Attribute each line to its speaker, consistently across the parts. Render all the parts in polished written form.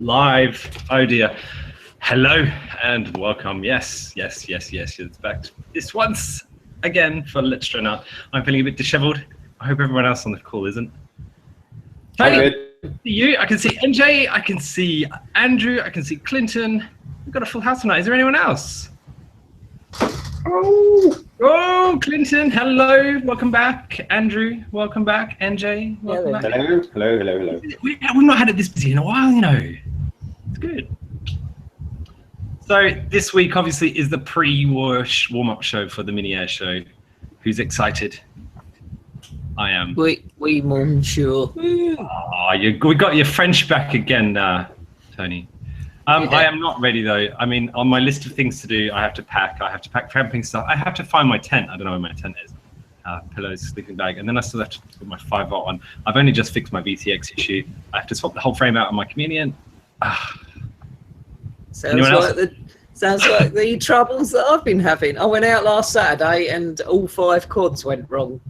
Speaker 1: Live. Oh dear. Hello and welcome. Yes. It's back this once again for Let's Try Now. I'm feeling a bit disheveled. I hope everyone else on the call isn't.
Speaker 2: I'm good.
Speaker 1: See you. I can see NJ. I can see Andrew. I can see Clinton. We've got a full house tonight. Is there anyone else? Oh, Clinton. Hello. Welcome back. Andrew. Welcome back. NJ. Welcome back.
Speaker 2: Hello.
Speaker 1: We've not had it this busy in a while, you know. It's good. So this week, obviously, is the pre-wash warm-up show for the Mini Airshow. Who's excited? I am.
Speaker 3: We monsieur.
Speaker 1: Oh, we got your French back again, Tony. I am not ready though. I mean, on my list of things to do, I have to pack. I have to pack camping stuff. I have to find my tent. I don't know where my tent is. Pillows, sleeping bag, and then I still have to put my 5-volt on. I've only just fixed my VTX issue. I have to swap the whole frame out on my Chameleon.
Speaker 3: Sounds like the troubles that I've been having. I went out last Saturday and all 5 quads went wrong.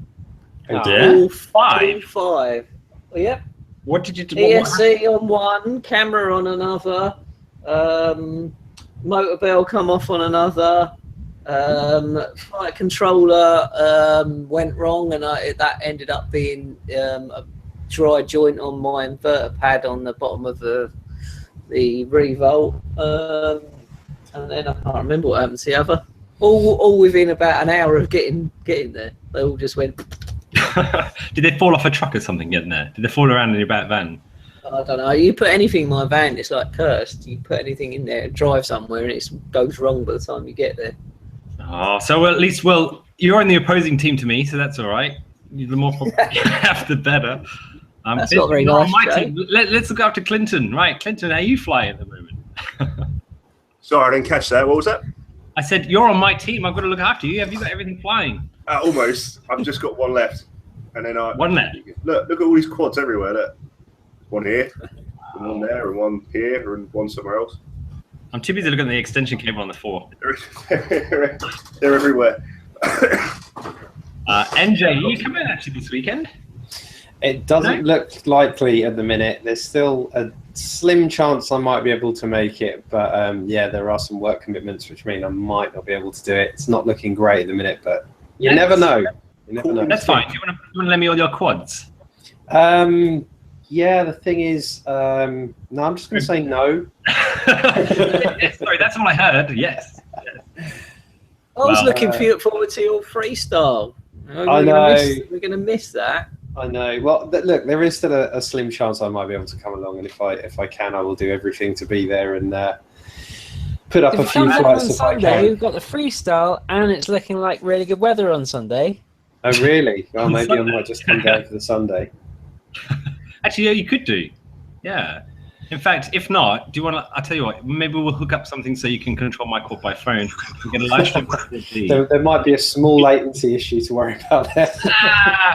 Speaker 1: Oh dear.
Speaker 3: All
Speaker 1: 5?
Speaker 3: All 5. Well, yep.
Speaker 1: What did you do?
Speaker 3: ESC on one, camera on another, motor bell come off on another, flight controller went wrong, and that ended up being a dry joint on my inverter pad on the bottom of the revolt, and then I can't remember what happened to the other. All within about an hour of getting there. They all just went.
Speaker 1: Did they fall off a truck or something getting there? Did they fall around in your back van?
Speaker 3: I don't know. You put anything in my van, it's like cursed. You put anything in there, drive somewhere, and it goes wrong by the time you get there.
Speaker 1: Oh, so at least, you're on the opposing team to me, so that's all right. The more you have, the better.
Speaker 3: That's not very nice.
Speaker 1: Let's look after Clinton. Right, Clinton, how you fly at the moment?
Speaker 2: Sorry, I didn't catch that. What was that?
Speaker 1: I said, you're on my team. I've got to look after you. Have you got everything flying?
Speaker 2: Almost. I've just got one left. And then
Speaker 1: one left?
Speaker 2: Look at all these quads everywhere. Look. One here, and one there, and one here, and one somewhere else.
Speaker 1: I'm too busy looking at the extension cable on the 4.
Speaker 2: They're everywhere.
Speaker 1: NJ, you coming actually this weekend?
Speaker 4: It doesn't look likely at the minute. There's still a slim chance I might be able to make it, but yeah, there are some work commitments which mean I might not be able to do it. It's not looking great at the minute, but you never know. You never know.
Speaker 1: That's fine. Do you want to lend me all your quads?
Speaker 4: Yeah, the thing is, no, I'm just going to say no.
Speaker 1: Sorry, that's all I heard. Yes.
Speaker 3: I was looking forward to your freestyle.
Speaker 4: I know.
Speaker 3: We're going to miss that.
Speaker 4: I know. Well, look, there is still a slim chance I might be able to come along, and if I can, I will do everything to be there and put up a few flights if I can.
Speaker 5: We've got the freestyle, and it's looking like really good weather on Sunday.
Speaker 4: Oh, really? Well, maybe I might just come down for the Sunday.
Speaker 1: Actually, yeah, you could do. Yeah. In fact, if not, do you want to? I'll tell you what. Maybe we'll hook up something so you can control my call by phone. We're going to live stream.
Speaker 4: There might be a small latency issue to worry about there.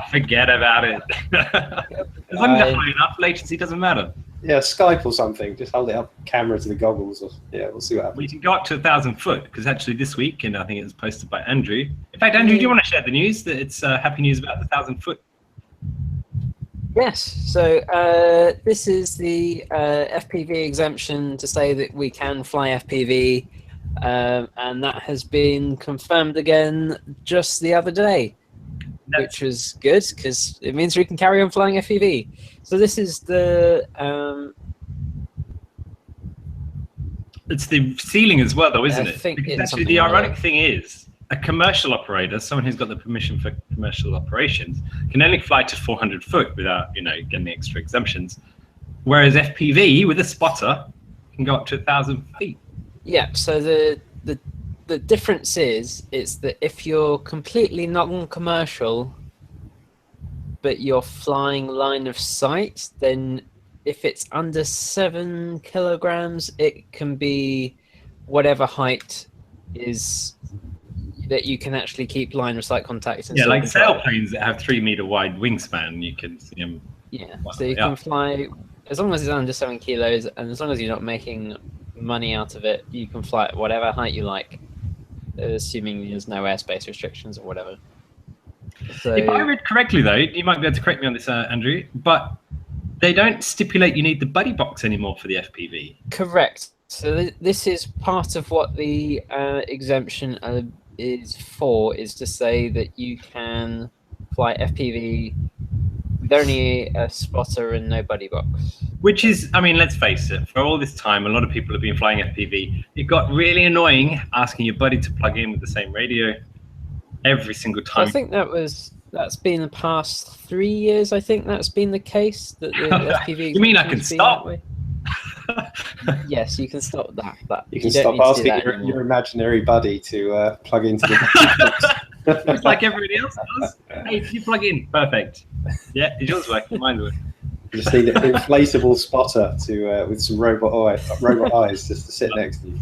Speaker 1: Forget about it. As long as it's high enough, latency doesn't matter.
Speaker 4: Yeah, Skype or something. Just hold it up, camera to the goggles. Yeah, we'll see what happens.
Speaker 1: We can go up to 1,000 foot because actually this week, and I think it was posted by Andrew. In fact, Andrew, do you want to share the news that it's happy news about the 1,000 foot?
Speaker 5: Yes, so this is the FPV exemption to say that we can fly FPV, and that has been confirmed again just the other day, which was good because it means we can carry on flying FPV. So this is the...
Speaker 1: It's the ceiling as well, though, isn't it?
Speaker 5: Because
Speaker 1: actually, the ironic thing is, a commercial operator, someone who's got the permission for commercial operations, can only fly to 400 foot without, getting the extra exemptions. Whereas FPV with a spotter can go up to 1,000 feet.
Speaker 5: Yeah. So the difference is that if you're completely non-commercial, but you're flying line of sight, then if it's under 7 kilograms, it can be whatever height is that you can actually keep line of sight contact. And
Speaker 1: like sailplanes that have 3 meter wide wingspan, you can see them.
Speaker 5: Yeah, so you can fly as long as it's under 7 kilos, and as long as you're not making money out of it, you can fly at whatever height you like, assuming there's no airspace restrictions or whatever. So,
Speaker 1: if I read correctly, though, you might be able to correct me on this, Andrew, but they don't stipulate you need the buddy box anymore for the FPV.
Speaker 5: Correct. So this is part of what the exemption is for, is to say that you can fly FPV with only a spotter and no buddy box.
Speaker 1: Which is, I mean, let's face it, for all this time, a lot of people have been flying FPV. It got really annoying asking your buddy to plug in with the same radio every single time.
Speaker 5: So I think that's been the past 3 years. I think that's been the case. That the FPV.
Speaker 1: You mean I can stop?
Speaker 5: Yes, you can stop that. But
Speaker 4: You can stop asking your imaginary buddy to plug into the box.
Speaker 1: It's like everybody else does. Hey, can you plug in? Perfect. Yeah, is yours working? Mine's working.
Speaker 4: You just need an inflatable spotter to with some robot eyes just to sit next to you.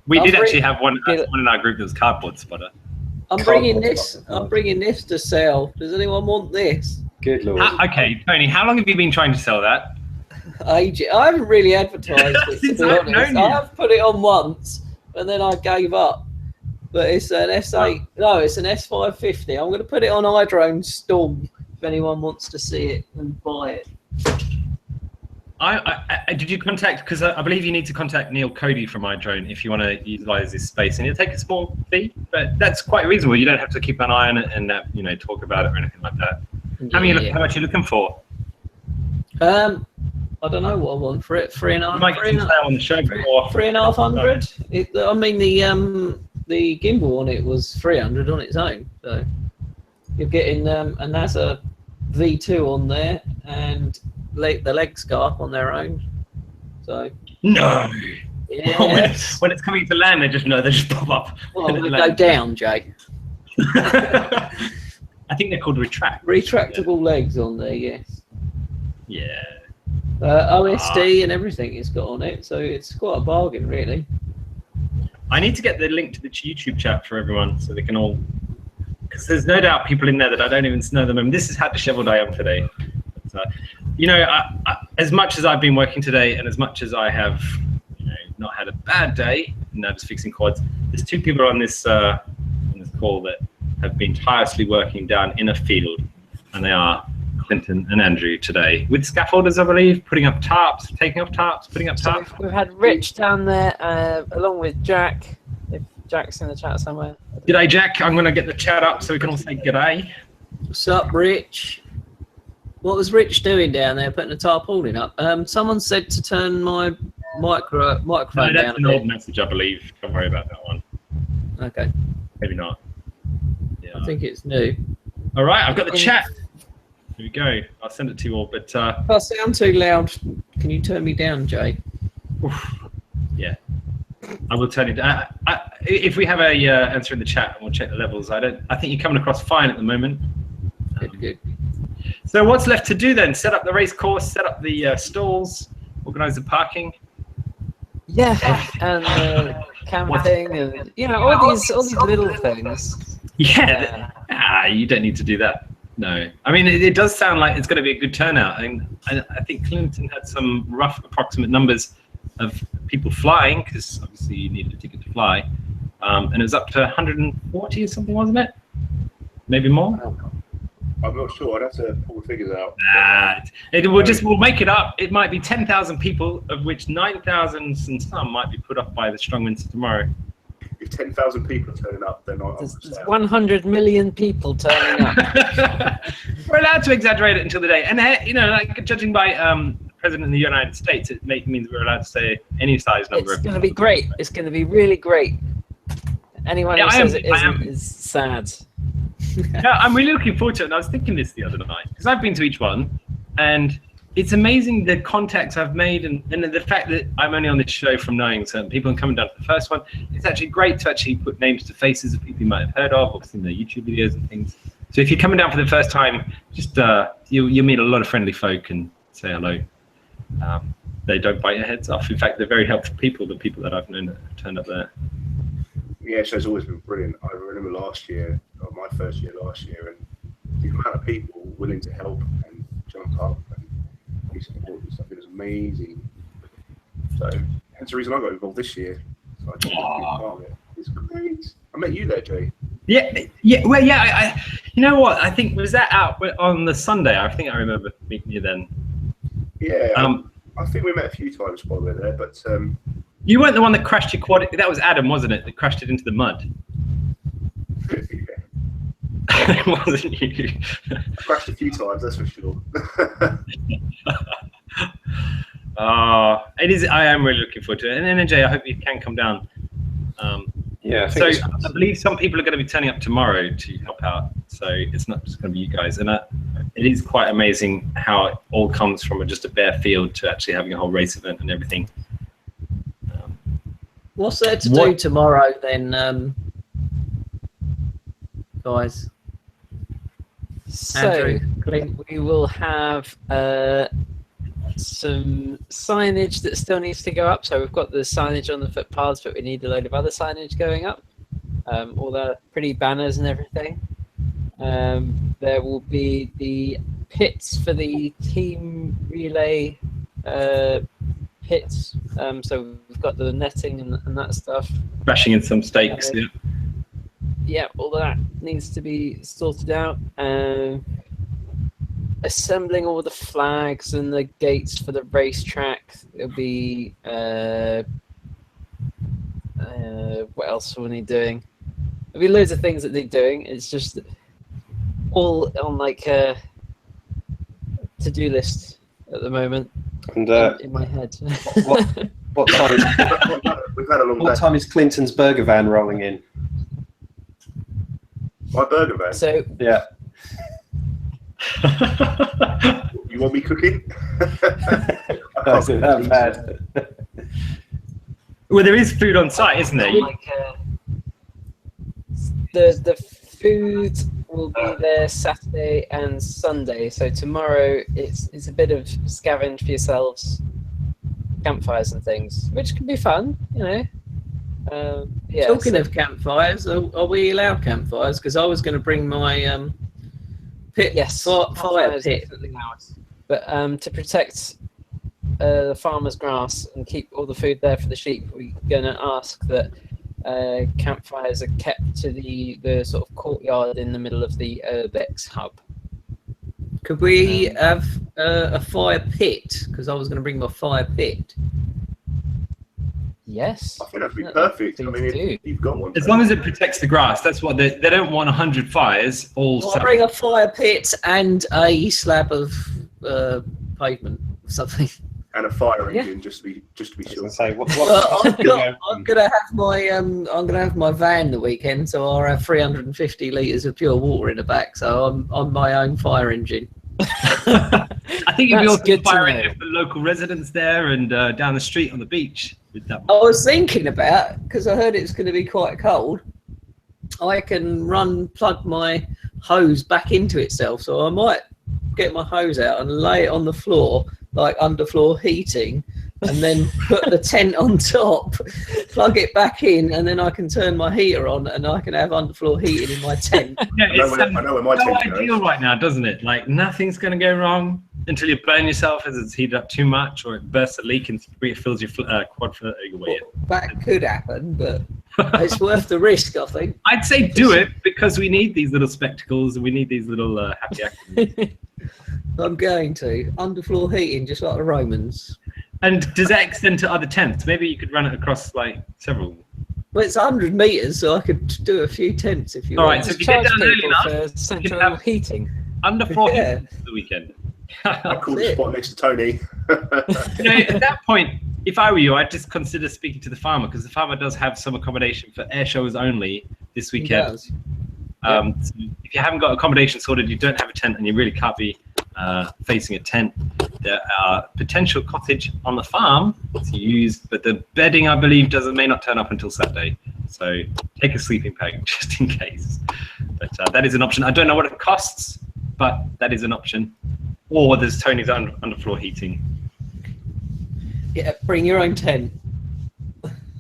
Speaker 1: We did actually have one in our group that was cardboard spotter.
Speaker 3: I'm bringing this to sell. Does anyone want this?
Speaker 4: Good lord.
Speaker 1: Okay, Tony, how long have you been trying to sell that?
Speaker 3: I haven't really advertised it, to
Speaker 1: Since
Speaker 3: be
Speaker 1: I've
Speaker 3: honest.
Speaker 1: known you.
Speaker 3: I have put it on once, and then I gave up. But it's an S8. No, it's an S550. I'm going to put it on iDrone Storm if anyone wants to see it and buy it.
Speaker 1: Did you contact? Because I believe you need to contact Neil Cody from iDrone if you want to utilize this space, and it'll take a small fee, but that's quite reasonable. You don't have to keep an eye on it and talk about it or anything like that. How much are you looking for?
Speaker 3: I don't know what I want for it. 3,500.
Speaker 1: You might get some sale on the show before.
Speaker 3: 3,500. I mean the gimbal on it was 300 on its own. So you're getting a NASA V2 on there and the leg scarf on their own. So
Speaker 1: No.
Speaker 3: yes.
Speaker 1: When it's coming to land, they just pop up.
Speaker 3: Well, they go down, Jay.
Speaker 1: I think they're called
Speaker 3: Retractable legs on there, yes.
Speaker 1: Yeah.
Speaker 3: OSD and everything it's got on it, so it's quite a bargain, really.
Speaker 1: I need to get the link to the YouTube chat for everyone so they can all, because there's no doubt people in there that I don't even know them. I mean, this is how disheveled I am today. But, as much as I've been working today and as much as I have not had a bad day, just fixing quads, there's two people on this call that have been tirelessly working down in a field, and they are Clinton and Andrew today with scaffolders, I believe, putting up tarps, taking off tarps, putting up tarps.
Speaker 5: So we've had Rich down there along with Jack. If Jack's in the chat somewhere.
Speaker 1: G'day, Jack. I'm going to get the chat up so we can all say g'day.
Speaker 3: What's up, Rich? What was Rich doing down there, putting the tarpaulin up? Someone said to turn my microphone down.
Speaker 1: That's an old message, I believe. Don't worry about that one.
Speaker 3: Okay.
Speaker 1: Maybe not. Yeah.
Speaker 3: I think it's new.
Speaker 1: All right, I've got the chat. Here we go. I'll send it to you all. But
Speaker 3: if I sound too loud, can you turn me down, Jay?
Speaker 1: Yeah, I will turn it down. If we have a answer in the chat, and we'll check the levels. I think you're coming across fine at the moment.
Speaker 3: Good.
Speaker 1: So what's left to do then? Set up the race course, set up the stalls, organise the parking.
Speaker 5: Yeah, and camping, and all these little things.
Speaker 1: Yeah, you don't need to do that. No, I mean it does sound like it's going to be a good turnout. I think Clinton had some rough approximate numbers of people flying, because obviously you needed a ticket to fly, and it was up to 140 or something, wasn't it? Maybe more.
Speaker 2: I'm not sure. I'd have to pull the figures out.
Speaker 1: We'll make it up. It might be 10,000 people, of which 9,000 and some might be put up by the strong winds tomorrow.
Speaker 2: If 10,000 people are turning up, then
Speaker 5: There's 100 million people turning up.
Speaker 1: We're allowed to exaggerate it until the day, and judging by the President of the United States, it means we're allowed to say any size number.
Speaker 5: It's going to be great. It's going to be really great. Anyone who says it isn't is sad.
Speaker 1: Yeah, I'm really looking forward to it. And I was thinking this the other night, because I've been to each one, and it's amazing the contacts I've made, and the fact that I'm only on this show from knowing certain people and coming down to the first one. It's actually great to actually put names to faces of people you might have heard of or seen their YouTube videos and things. So if you're coming down for the first time, just you'll meet a lot of friendly folk and say hello. They don't bite your heads off. In fact, they're very helpful people, the people that I've known that have turned up there.
Speaker 2: Yeah, show's always been brilliant. I remember last year, or my first year last year, and the amount of people willing to help and jump up and be supportive and stuff, it was amazing. So that's the reason I got involved this year. So I got to be part of it. It's great. I met you there, Jay.
Speaker 1: Yeah. Well, yeah. You know what? I think was that out on the Sunday. I think I remember meeting you then.
Speaker 2: Yeah, I think we met a few times while we were there, but
Speaker 1: You weren't the one that crashed your quad. That was Adam, wasn't it? That crashed it into the mud. It wasn't you.
Speaker 2: I crashed a few times, that's for sure.
Speaker 1: It is. I am really looking forward to it. And NJ, I hope you can come down.
Speaker 4: Yeah.
Speaker 1: So I believe some people are going to be turning up tomorrow to help out. So it's not just going to be you guys. And it is quite amazing how it all comes from just a bare field to actually having a whole race event and everything.
Speaker 3: What's there to do tomorrow then, guys?
Speaker 5: So
Speaker 3: Andrew, Clint?
Speaker 5: we will have some signage that still needs to go up. So we've got the signage on the footpaths, but we need a load of other signage going up. All the pretty banners and everything. There will be the pits for the team relay pits. So we've got the netting and that stuff.
Speaker 1: Bashing in some stakes. Yeah.
Speaker 5: Yeah, all that needs to be sorted out. Assembling all the flags and the gates for the racetrack. There'll be what else are we doing? There'll be loads of things that they're doing. It's just all on like a to-do list at the moment.
Speaker 4: And
Speaker 5: in my head.
Speaker 4: what time?
Speaker 2: We've had a long
Speaker 4: What
Speaker 2: day.
Speaker 4: time is Clinton's burger van rolling in?
Speaker 2: My burger van.
Speaker 5: So
Speaker 4: Yeah.
Speaker 2: You want me cooking?
Speaker 4: Is it that bad?
Speaker 1: Well, there is food on site, isn't there?
Speaker 5: like the food will be there Saturday and Sunday. So tomorrow it's a bit of scavenge for yourselves, campfires and things, which can be fun, you know. Yeah.
Speaker 3: Talking of campfires, are we allowed campfires? Because I was going to bring my pit,
Speaker 5: Yes,
Speaker 3: fire
Speaker 5: campfires
Speaker 3: pit.
Speaker 5: definitely allowed. But to protect the farmer's grass and keep all the food there for the sheep, we're going to ask that campfires are kept to the sort of courtyard in the middle of the Urbex hub.
Speaker 3: Could we have a fire pit? Because I was going to bring my fire pit.
Speaker 5: Yes.
Speaker 2: I think that'd be
Speaker 5: Yeah,
Speaker 2: perfect. I
Speaker 5: please
Speaker 2: mean, if
Speaker 5: do.
Speaker 2: you've got one.
Speaker 1: As long as it protects the grass, that's what they don't want 100 fires all
Speaker 3: I'll
Speaker 1: summer.
Speaker 3: bring a fire pit and a slab of pavement or something.
Speaker 2: And a fire
Speaker 5: Yeah.
Speaker 2: engine, just to be
Speaker 4: I was
Speaker 2: sure.
Speaker 4: gonna say, what
Speaker 3: Well, I'm gonna have my van the weekend, so I'll have 350 litres of pure water in the back. So I'm my own fire engine.
Speaker 1: I think you'd be
Speaker 5: That's
Speaker 1: also
Speaker 5: good to
Speaker 1: firing
Speaker 5: know.
Speaker 1: for local residents there and down the street on the beach with that.
Speaker 3: I was thinking about, because I heard it's going to be quite cold, I can plug my hose back into itself. So I might get my hose out and lay it on the floor, like underfloor heating, and then put the tent on top, plug it back in, and then I can turn my heater on and I can have underfloor heating in my tent.
Speaker 1: Yeah,
Speaker 2: I know where my
Speaker 1: so
Speaker 2: tent
Speaker 1: ideal
Speaker 2: goes.
Speaker 1: right now, doesn't it? Like nothing's going to go wrong until you burn yourself as it's heated up too much, or it bursts a leak and it fills your quad for your way.
Speaker 3: That could happen, but it's worth the risk, I think.
Speaker 1: I'd say do it because we need these little spectacles and we need these little happy accidents.
Speaker 3: I'm going to. Underfloor heating, just like the Romans.
Speaker 1: And does that extend to other tents? Maybe you could run it across like several.
Speaker 3: Well, it's 100 metres, so I could do a few tents if you
Speaker 1: All
Speaker 3: want.
Speaker 1: right, so if you
Speaker 5: Charge
Speaker 1: get down early
Speaker 5: people
Speaker 1: enough,
Speaker 5: for
Speaker 1: you
Speaker 5: central
Speaker 1: can have
Speaker 5: heating.
Speaker 1: underfloor
Speaker 3: Yeah.
Speaker 1: heating for the weekend.
Speaker 2: I called the
Speaker 3: it.
Speaker 2: spot next to Tony.
Speaker 1: You know, at that point, if I were you, I'd just consider speaking to the farmer because the farmer does have some accommodation for air shows only this
Speaker 3: He
Speaker 1: weekend.
Speaker 3: does.
Speaker 1: So if you haven't got accommodation sorted, you don't have a tent, and you really can't be facing a tent, there are potential cottage on the farm to use, but the bedding, I believe, may not turn up until Saturday. So take a sleeping bag just in case. But that is an option. I don't know what it costs, but that is an option. Or there's Tony's underfloor heating.
Speaker 3: Yeah, bring your own tent.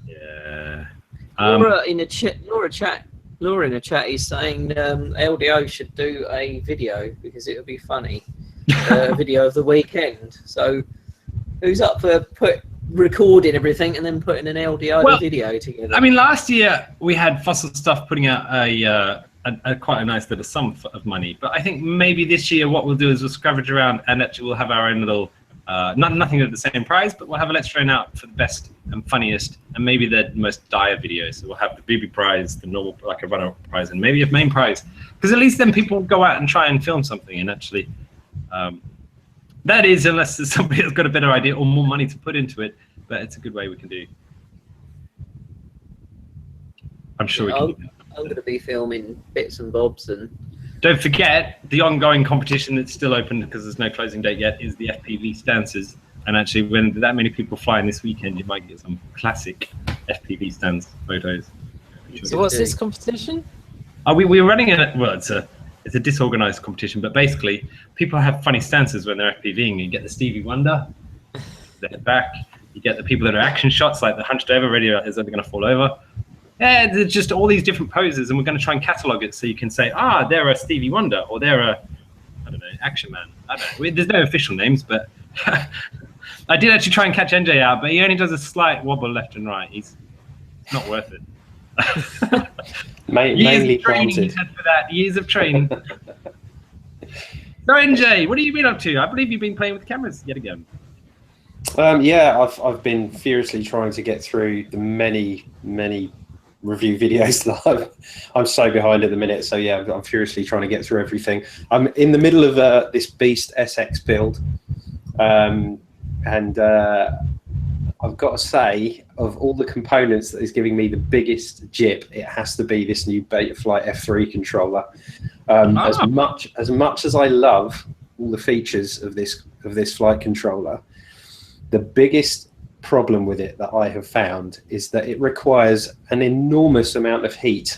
Speaker 1: Yeah.
Speaker 3: Laura in the chat is saying LDO should do a video because it would be funny. A video of the weekend. So who's up for recording everything and then putting an LDO video together?
Speaker 1: I mean, last year we had Fossil Stuff putting out a quite a nice little sum of money, but I think maybe this year what we'll do is we'll scavenge around and actually we'll have our own little Nothing at the same prize, but we'll have a Let's Drone out for the best and funniest, and maybe the most dire videos. So we'll have the booby prize, the normal, like a runner-up prize, and maybe a main prize. Because at least then people will go out and try and film something. And actually, that is, unless there's somebody that's got a better idea or more money to put into it, but it's a good way we can do. I'm sure we can do that.
Speaker 3: I'm going to be filming bits and bobs, and
Speaker 1: don't forget the ongoing competition that's still open because there's no closing date yet is the FPV stances. And actually, when that many people fly in this weekend, you might get some classic FPV stance photos.
Speaker 5: So what's this competition?
Speaker 1: We're running it. Well, it's a disorganized competition, but basically, people have funny stances when they're FPVing. You get the Stevie Wonder, the back. You get the people that are action shots, like the hunched over, ready as they're going to fall over. Yeah, there's just all these different poses, and we're going to try and catalog it so you can say, they're a Stevie Wonder, or they're a, I don't know, Action Man. I don't know. There's no official names, but I did actually try and catch NJ out, but he only does a slight wobble left and right. He's not worth it.
Speaker 4: Mainly planted.
Speaker 1: For that, years of training. So NJ, what have you been up to? I believe you've been playing with cameras yet again.
Speaker 4: Yeah, I've been furiously trying to get through the many review videos that I'm so behind at the minute. So yeah, I'm furiously trying to get through everything. I'm in the middle of this Beast SX build, and I've got to say, of all the components that is giving me the biggest jip, it has to be this new Betaflight F3 controller. As much as I love all the features of this flight controller, the biggest problem with it that I have found is that it requires an enormous amount of heat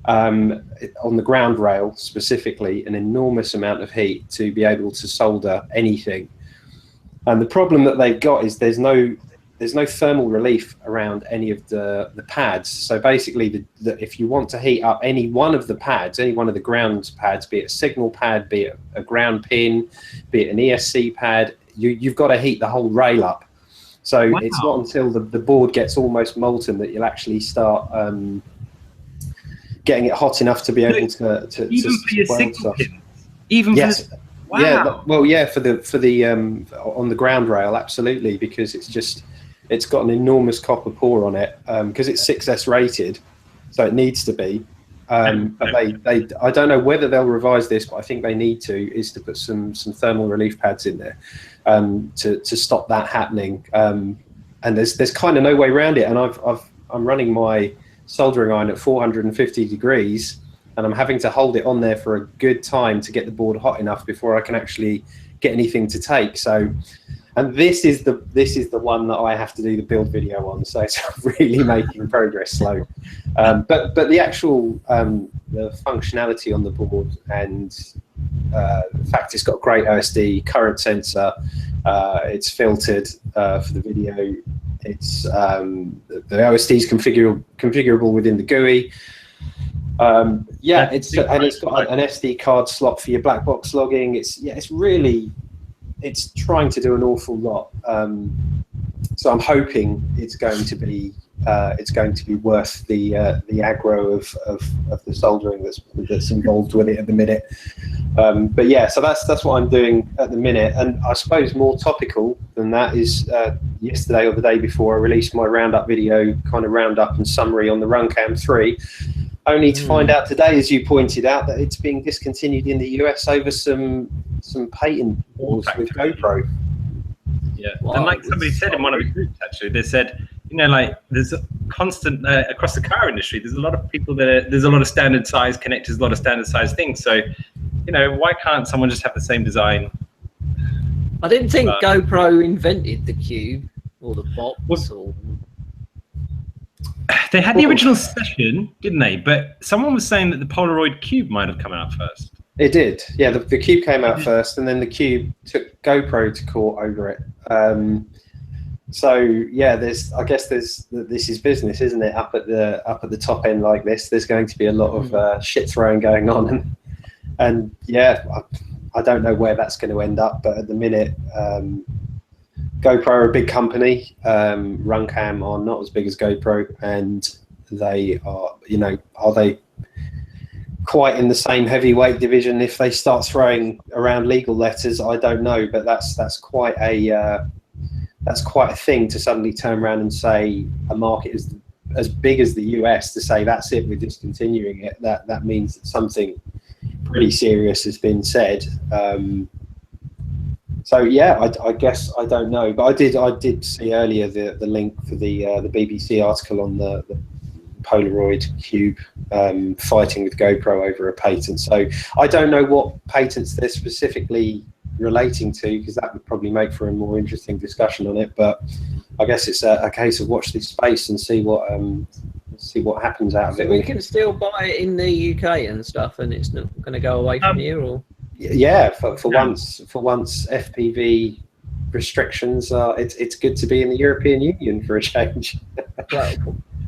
Speaker 4: on the ground rail, specifically, an enormous amount of heat to be able to solder anything. And the problem that they've got is there's no thermal relief around any of the pads. So basically, if you want to heat up any one of the pads, any one of the ground pads, be it a signal pad, be it a ground pin, be it an ESC pad, you've got to heat the whole rail up. So it's not until the board gets almost molten that you'll actually start getting it hot enough to be able to
Speaker 1: even for your signal pins. Even
Speaker 4: yes.
Speaker 1: For the,
Speaker 4: wow. Yeah, well, yeah, for the on the ground rail, absolutely, because it's got an enormous copper pore on it because it's 6S rated, so it needs to be. But they I don't know whether they'll revise this, but I think they need to, is to put some thermal relief pads in there to stop that happening. And there's kind of no way around it. And I'm running my soldering iron at 450 degrees, and I'm having to hold it on there for a good time to get the board hot enough before I can actually get anything to take. So, and this is the one that I have to do the build video on. So it's really making progress slow. But the actual the functionality on the board and the fact it's got great OSD, current sensor, it's filtered for the video. It's the OSD is configurable within the GUI. Yeah, it's got an SD card slot for your black box logging. It's trying to do an awful lot. So I'm hoping it's going to be worth the aggro of the soldering that's involved with it at the minute. But yeah, so that's what I'm doing at the minute. And I suppose more topical than that is yesterday or the day before I released my roundup video, kind of roundup and summary on the Runcam 3. Only to find out today, as you pointed out, that it's being discontinued in the US over some patent wars with GoPro.
Speaker 1: Yeah, wow. And like somebody said in one of the groups, actually, they said, like there's a constant across the car industry. There's a lot of people there's a lot of standard size connectors, a lot of standard size things. So, why can't someone just have the same design?
Speaker 3: I didn't think GoPro invented the Cube or the box or.
Speaker 1: They had the original session, didn't they? But someone was saying that the Polaroid Cube might have come out first.
Speaker 4: It did, yeah. The Cube came out first, and then the Cube took GoPro to court over it. So yeah, I guess this is business, isn't it? Up at the top end like this, there's going to be a lot of shit throwing going on, and yeah, I don't know where that's going to end up, but at the minute. GoPro are a big company. Runcam are not as big as GoPro, and they are, are they quite in the same heavyweight division. If they start throwing around legal letters, I don't know, but that's quite a thing to suddenly turn around and say a market is as big as the US to say that's it, we're discontinuing it. That means that something pretty serious has been said. So yeah, I guess I don't know, but I did see earlier the link for the BBC article on the Polaroid Cube fighting with GoPro over a patent. So I don't know what patents they're specifically relating to, because that would probably make for a more interesting discussion on it. But I guess it's a case of watch this space and see what happens out of it.
Speaker 3: We can still buy it in the UK and stuff, and it's not going to go away from here, or
Speaker 4: yeah, for once FPV restrictions are. It's good to be in the European Union for a change.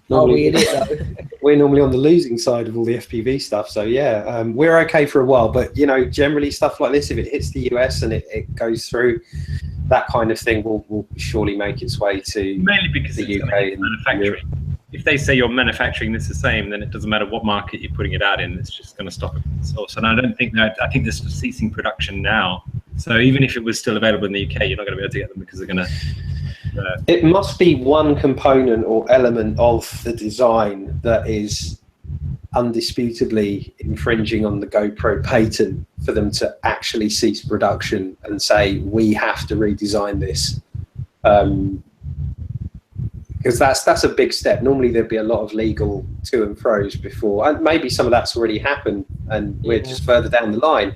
Speaker 3: Well, we in it though.
Speaker 4: We're normally on the losing side of all the FPV stuff, so yeah, we're okay for a while. But you know, generally stuff like this, if it hits the US and it goes through, that kind of thing will surely make its way to
Speaker 1: mainly because
Speaker 4: the UK and
Speaker 1: manufacturing. If they say you're manufacturing this the same, then it doesn't matter what market you're putting it out in. It's just going to stop it from the source. And I don't think that. I think they're ceasing production now. So even if it was still available in the UK, you're not going to be able to get them because they're going to.
Speaker 4: It must be one component or element of the design that is undisputably infringing on the GoPro patent for them to actually cease production and say we have to redesign this, because that's a big step. Normally there'd be a lot of legal to and fro's before, and maybe some of that's already happened and we're just further down the line.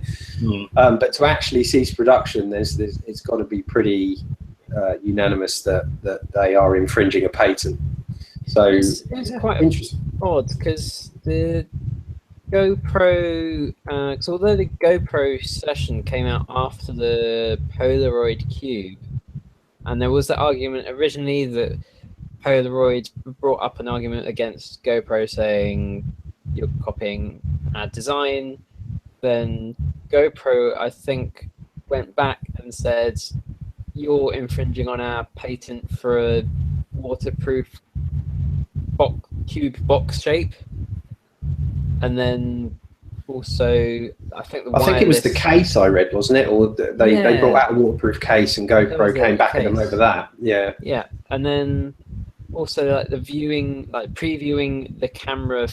Speaker 4: But to actually cease production, it's got to be pretty unanimous that they are infringing a patent. So
Speaker 5: it's quite
Speaker 4: interesting.
Speaker 5: Odd, because the GoPro, because although the GoPro session came out after the Polaroid Cube, and there was the argument originally that Polaroid brought up an argument against GoPro saying you're copying our design, then GoPro, I think, went back and said you're infringing on our patent for a waterproof cube box shape. And then also, I think
Speaker 4: it was the case I read, wasn't it? Or they brought out a waterproof case and GoPro came back at them over that. Yeah.
Speaker 5: And then also like the viewing, like previewing the camera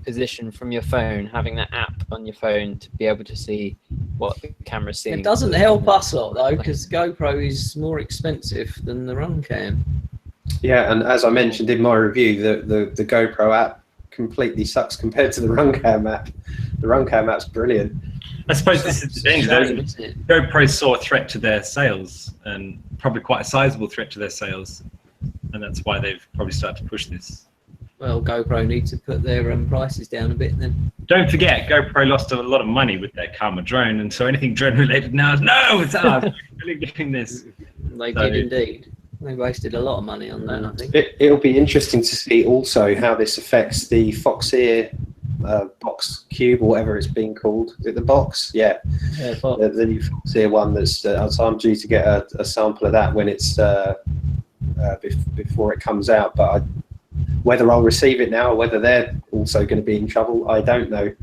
Speaker 5: position from your phone, having that app on your phone to be able to see what the camera's seeing.
Speaker 3: It doesn't help us a lot though, because GoPro is more expensive than the Runcam.
Speaker 4: Yeah, and as I mentioned in my review, the GoPro app completely sucks compared to the Runcam app. The Runcam app's brilliant.
Speaker 1: I suppose this is the danger. GoPro saw a threat to their sales, and probably quite a sizable threat to their sales, and that's why they've probably started to push this.
Speaker 3: Well, GoPro need to put their prices down a bit then.
Speaker 1: Don't forget, GoPro lost a lot of money with their Karma drone, and so anything drone related now is it's ours. We're really doing this.
Speaker 3: They did indeed. They wasted a lot of money on that, I think.
Speaker 4: It'll be interesting to see also how this affects the Foxeer box cube or whatever it's being called. Is it the box? Yeah, the new Foxeer one. That's so I'm due to get a sample of that when it's before it comes out. But whether I'll receive it now or whether they're also going to be in trouble, I don't know.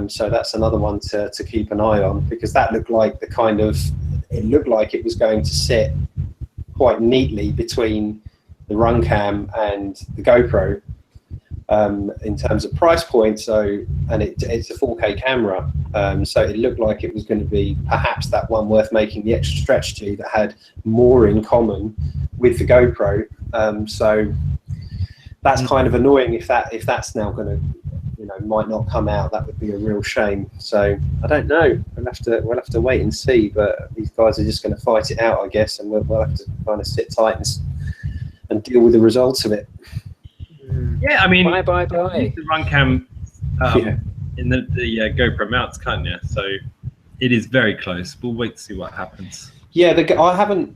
Speaker 4: So that's another one to keep an eye on, because that looked like it looked like it was going to sit quite neatly between the Runcam and the GoPro in terms of price point. So, and it's a 4K camera, so it looked like it was going to be perhaps that one worth making the extra stretch to, that had more in common with the GoPro. So that's kind of annoying if that's now going to, might not come out. That would be a real shame. So I don't know. We'll have to wait and see. But these guys are just going to fight it out, I guess, and we'll have to kind of sit tight and deal with the results of it.
Speaker 1: Yeah, I mean,
Speaker 5: bye.
Speaker 1: The Runcam in the GoPro mounts, can't you? So it is very close. We'll wait to see what happens.
Speaker 4: Yeah, I haven't.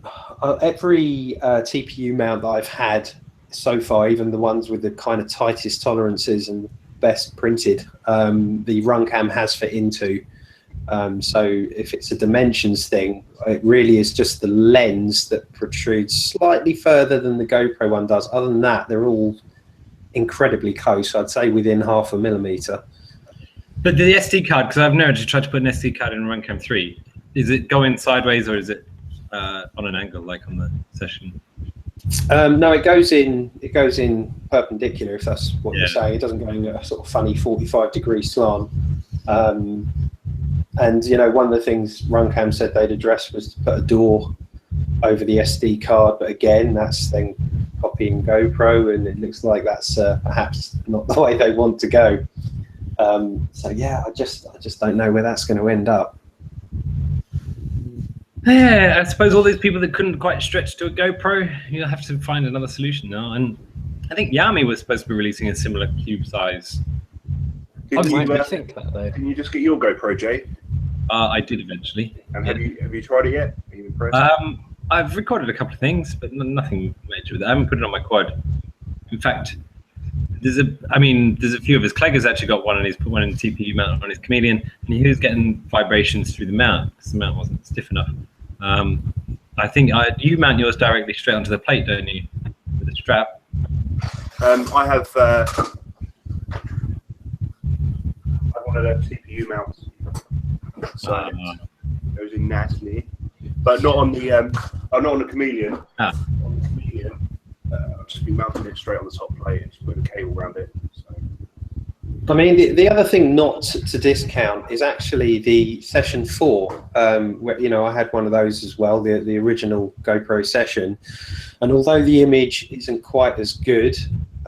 Speaker 4: Every TPU mount that I've had so far, even the ones with the kind of tightest tolerances and best printed, the Runcam has fit into. So if it's a dimensions thing, it really is just the lens that protrudes slightly further than the GoPro one does. Other than that, they're all incredibly close. I'd say within 0.5 millimeter.
Speaker 1: But the SD card, because I've never just tried to put an SD card in Runcam 3, is it going sideways or is it on an angle like on the session?
Speaker 4: No, it goes in perpendicular, if that's what
Speaker 1: Yeah.
Speaker 4: you're saying. It doesn't go in a sort of funny 45-degree slant. And you know, one of the things Runcam said they'd address was to put a door over the SD card, but again, that's then copying GoPro, and it looks like that's perhaps not the way they want to go. So yeah, I just don't know where that's going to end up.
Speaker 1: Yeah, I suppose all these people that couldn't quite stretch to a GoPro, you'll have to find another solution now. And I think Yami was supposed to be releasing a similar cube size.
Speaker 2: Did
Speaker 5: Why
Speaker 2: you,
Speaker 5: do you think that though?
Speaker 2: can you just get your GoPro, Jay?
Speaker 1: I did eventually.
Speaker 2: And
Speaker 1: Yeah.
Speaker 2: have you tried it yet? Are you impressed?
Speaker 1: I've recorded a couple of things, but nothing major with it. I haven't put it on my quad. In fact, there's a few of us. Clegg has actually got one, and he's put one in the TPU mount on his Chameleon, and he was getting vibrations through the mount because the mount wasn't stiff enough. I think you mount yours directly straight onto the plate, don't you, with a strap?
Speaker 2: I have one of the TPU mounts, so it goes in nicely, but not on the not on the Chameleon.
Speaker 1: Ah.
Speaker 2: On the Chameleon, I've just been mounting it straight on the top plate and just putting a cable around it. So.
Speaker 4: I mean, the other thing not to discount is actually the Session 4. Where, you know, I had one of those as well, the original GoPro Session, and although the image isn't quite as good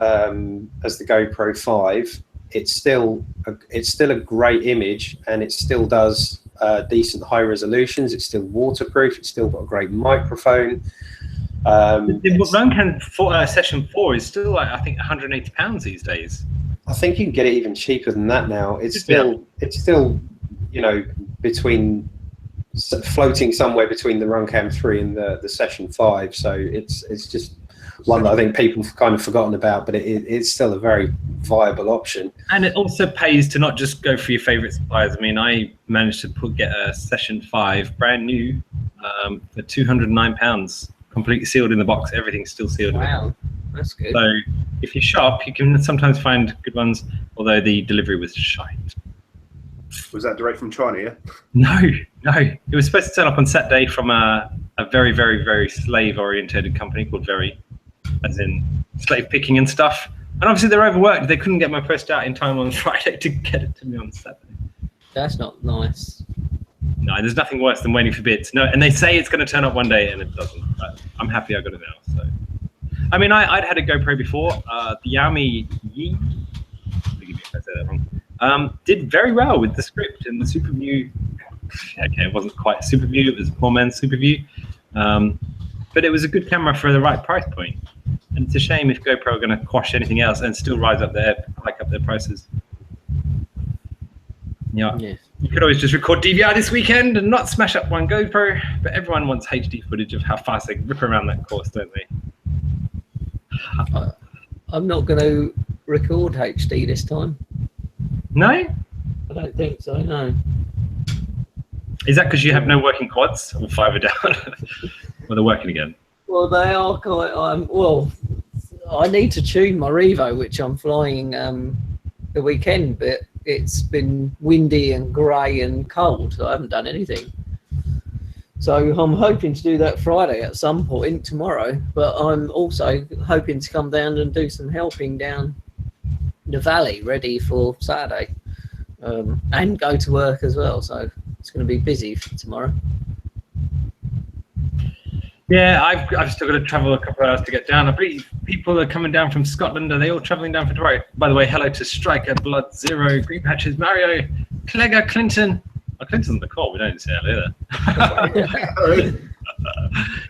Speaker 4: as the GoPro 5, it's still a great image, and it still does decent high resolutions. It's still waterproof. It's still got a great microphone.
Speaker 1: The Runcam Session 4 is still like, I think, £180 these days.
Speaker 4: I think you can get it even cheaper than that now. It's still, you know, floating somewhere between the Runcam 3 and the Session 5. So it's just one that I think people have kind of forgotten about, but it's still a very viable option.
Speaker 1: And it also pays to not just go for your favorite suppliers. I mean, I managed to get a Session 5 brand new for £209, completely sealed in the box. Everything's still sealed.
Speaker 3: Wow, that's good.
Speaker 1: So if you shop, you can sometimes find good ones, although the delivery was shite.
Speaker 2: Was that direct from China? Yeah.
Speaker 1: No. It was supposed to turn up on Saturday from a very, very, very slave-oriented company called Very, as in slave picking and stuff. And obviously they're overworked. They couldn't get my post out in time on Friday to get it to me on Saturday.
Speaker 3: That's not nice.
Speaker 1: No, there's nothing worse than waiting for bits. No, and they say it's going to turn up one day and it doesn't. But I'm happy I got it now. So, I mean, I'd had a GoPro before. The Yami Yi, forgive me if I say that wrong, did very well with the script and the Super View. Okay, it wasn't quite a Super View. It was a poor man's Super View. But it was a good camera for the right price point. And it's a shame if GoPro are going to quash anything else and still hike up their prices. Yeah.
Speaker 3: Yes.
Speaker 1: You could always just record DVR this weekend and not smash up one GoPro, but everyone wants HD footage of how fast they rip around that course, don't they?
Speaker 3: I'm not going to record HD this time.
Speaker 1: No?
Speaker 3: I don't think so, no.
Speaker 1: Is that because you have no working quads or 5 are down? Well, they're working again.
Speaker 3: Well, they are quite. Well, I need to tune my Revo, which I'm flying the weekend, but it's been windy and grey and cold, so I haven't done anything. So I'm hoping to do that Friday at some point tomorrow, but I'm also hoping to come down and do some helping down the valley, ready for Saturday, and go to work as well. So it's going to be busy for tomorrow.
Speaker 1: Yeah, I've still got to travel a couple of hours to get down. I believe people are coming down from Scotland. Are they all travelling down for tomorrow? By the way, hello to Striker, Blood Zero, Green Patches, Mario, Clegger, Clinton. Oh, Clinton's on the call. We don't say that either.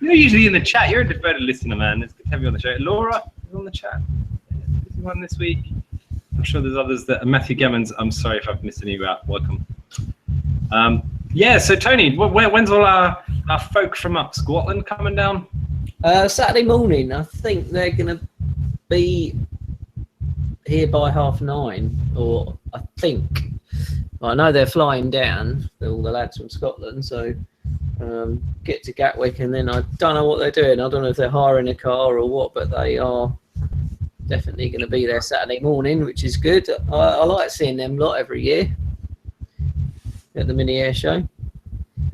Speaker 1: You're usually in the chat. You're a devoted listener, man. It's good to have you on the show. Laura is on the chat. Busy one this week. I'm sure there's others that Matthew Gemmons. I'm sorry if I've missed any of you out. Welcome. Yeah, so Tony, when's all our folk from up Scotland coming down?
Speaker 3: Saturday morning. I think they're going to be here by 9:30, or I think. I know they're flying down, all the lads from Scotland, so get to Gatwick, and then I don't know what they're doing. I don't know if they're hiring a car or what, but they are definitely going to be there Saturday morning, which is good. I like seeing them lot every year at the Mini Airshow.